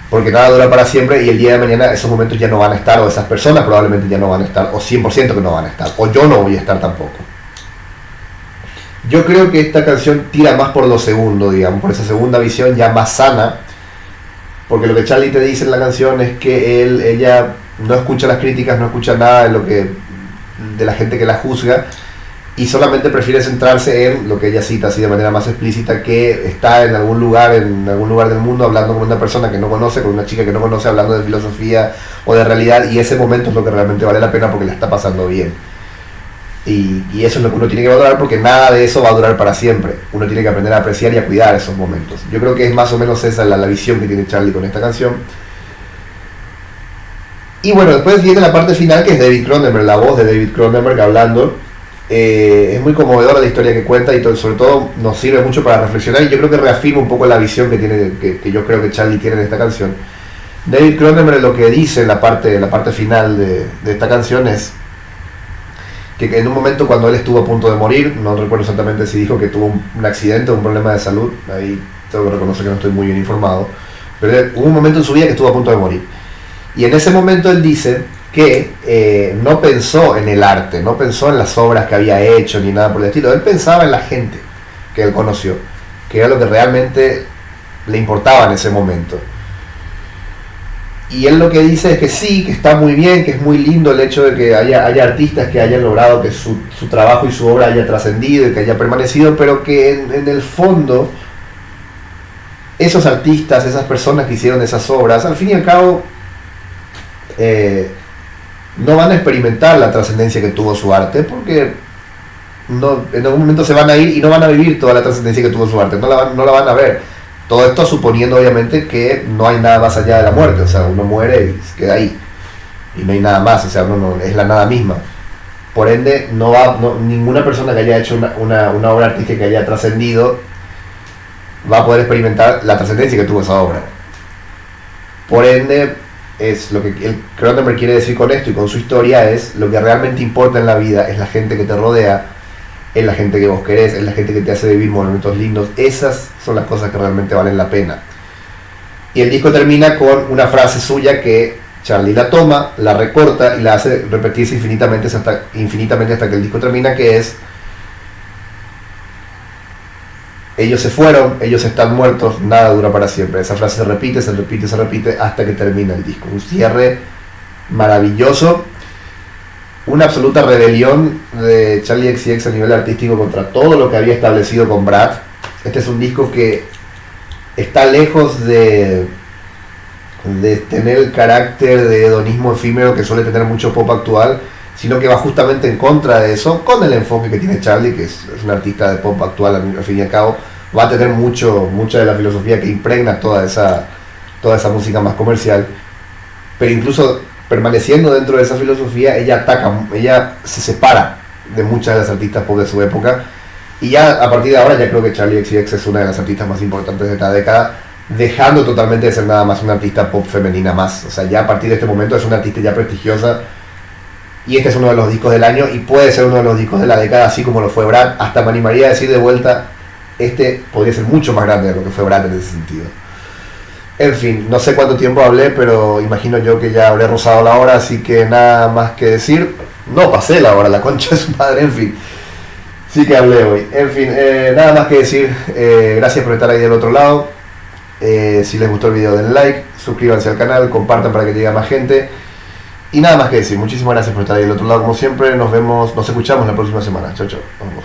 [SPEAKER 1] Porque nada dura para siempre y el día de mañana esos momentos ya no van a estar, o esas personas probablemente ya no van a estar, o 100% que no van a estar, o yo no voy a estar tampoco. Yo creo que esta canción tira más por lo segundo, digamos, por esa segunda visión ya más sana, porque lo que Charlie te dice en la canción es que ella no escucha las críticas, no escucha nada de la gente que la juzga, y solamente prefiere centrarse en lo que ella cita así de manera más explícita, que está en algún lugar del mundo hablando con una persona que no conoce, con una chica que no conoce, hablando de filosofía o de realidad, y ese momento es lo que realmente vale la pena porque la está pasando bien. Y eso es lo que uno tiene que valorar, porque nada de eso va a durar para siempre. Uno tiene que aprender a apreciar y a cuidar esos momentos. Yo creo que es más o menos esa la visión que tiene Charlie con esta canción. Y bueno, después viene la parte final, que es David Cronenberg, la voz de David Cronenberg hablando. Es muy conmovedora la historia que cuenta, y sobre todo nos sirve mucho para reflexionar, y yo creo que reafirma un poco la visión que yo creo que Charlie tiene en esta canción. David Cronenberg lo que dice en la parte final de esta canción es que en un momento cuando él estuvo a punto de morir, no recuerdo exactamente si dijo que tuvo un accidente o un problema de salud, ahí tengo que reconocer que no estoy muy bien informado, pero hubo un momento en su vida que estuvo a punto de morir. Y en ese momento él dice que no pensó en el arte, no pensó en las obras que había hecho ni nada por el estilo, él pensaba en la gente que él conoció, que era lo que realmente le importaba en ese momento. Y él lo que dice es que sí, que está muy bien, que es muy lindo el hecho de que haya artistas que hayan logrado que su trabajo y su obra haya trascendido y que haya permanecido, pero que en el fondo esos artistas, esas personas que hicieron esas obras, al fin y al cabo no van a experimentar la trascendencia que tuvo su arte, porque en algún momento se van a ir y no van a vivir toda la trascendencia que tuvo su arte, no la van a ver. Todo esto suponiendo obviamente que no hay nada más allá de la muerte, o sea, uno muere y se queda ahí, y no hay nada más, o sea, uno no, es la nada misma. Por ende, ninguna persona que haya hecho una obra artística que haya trascendido va a poder experimentar la trascendencia que tuvo esa obra. Por ende, es lo que el Cronenberg quiere decir con esto y con su historia, es lo que realmente importa en la vida es la gente que te rodea, es la gente que vos querés, es la gente que te hace vivir momentos lindos. Esas son las cosas que realmente valen la pena. Y el disco termina con una frase suya que Charlie la toma, la recorta y la hace repetirse infinitamente hasta que el disco termina, que es: ellos se fueron, ellos están muertos, nada dura para siempre. Esa frase se repite hasta que termina el disco. Un cierre maravilloso. Una absoluta rebelión de Charli XCX a nivel artístico contra todo lo que había establecido con Brad. Este es un disco que está lejos de tener el carácter de hedonismo efímero que suele tener mucho pop actual, sino que va justamente en contra de eso, con el enfoque que tiene Charli, que es un artista de pop actual, al fin y al cabo. Va a tener mucha de la filosofía que impregna toda esa música más comercial, pero incluso permaneciendo dentro de esa filosofía, ella se separa de muchas de las artistas pop de su época, y ya a partir de ahora ya creo que Charli XCX es una de las artistas más importantes de esta década, dejando totalmente de ser nada más una artista pop femenina más. O sea, ya a partir de este momento es una artista ya prestigiosa, y este es uno de los discos del año, y puede ser uno de los discos de la década, así como lo fue Brad. Hasta me animaría a decir de vuelta, este podría ser mucho más grande de lo que fue Brad en ese sentido. En fin, no sé cuánto tiempo hablé, pero imagino yo que ya habré rozado la hora, así que nada más que decir. No pasé la hora, la concha de su madre, en fin. Sí que hablé hoy. En fin, nada más que decir. Gracias por estar ahí del otro lado. Si les gustó el video, den like, suscríbanse al canal, compartan para que llegue a más gente. Y nada más que decir. Muchísimas gracias por estar ahí del otro lado, como siempre. Nos escuchamos la próxima semana. Chau, chau. Nos vemos.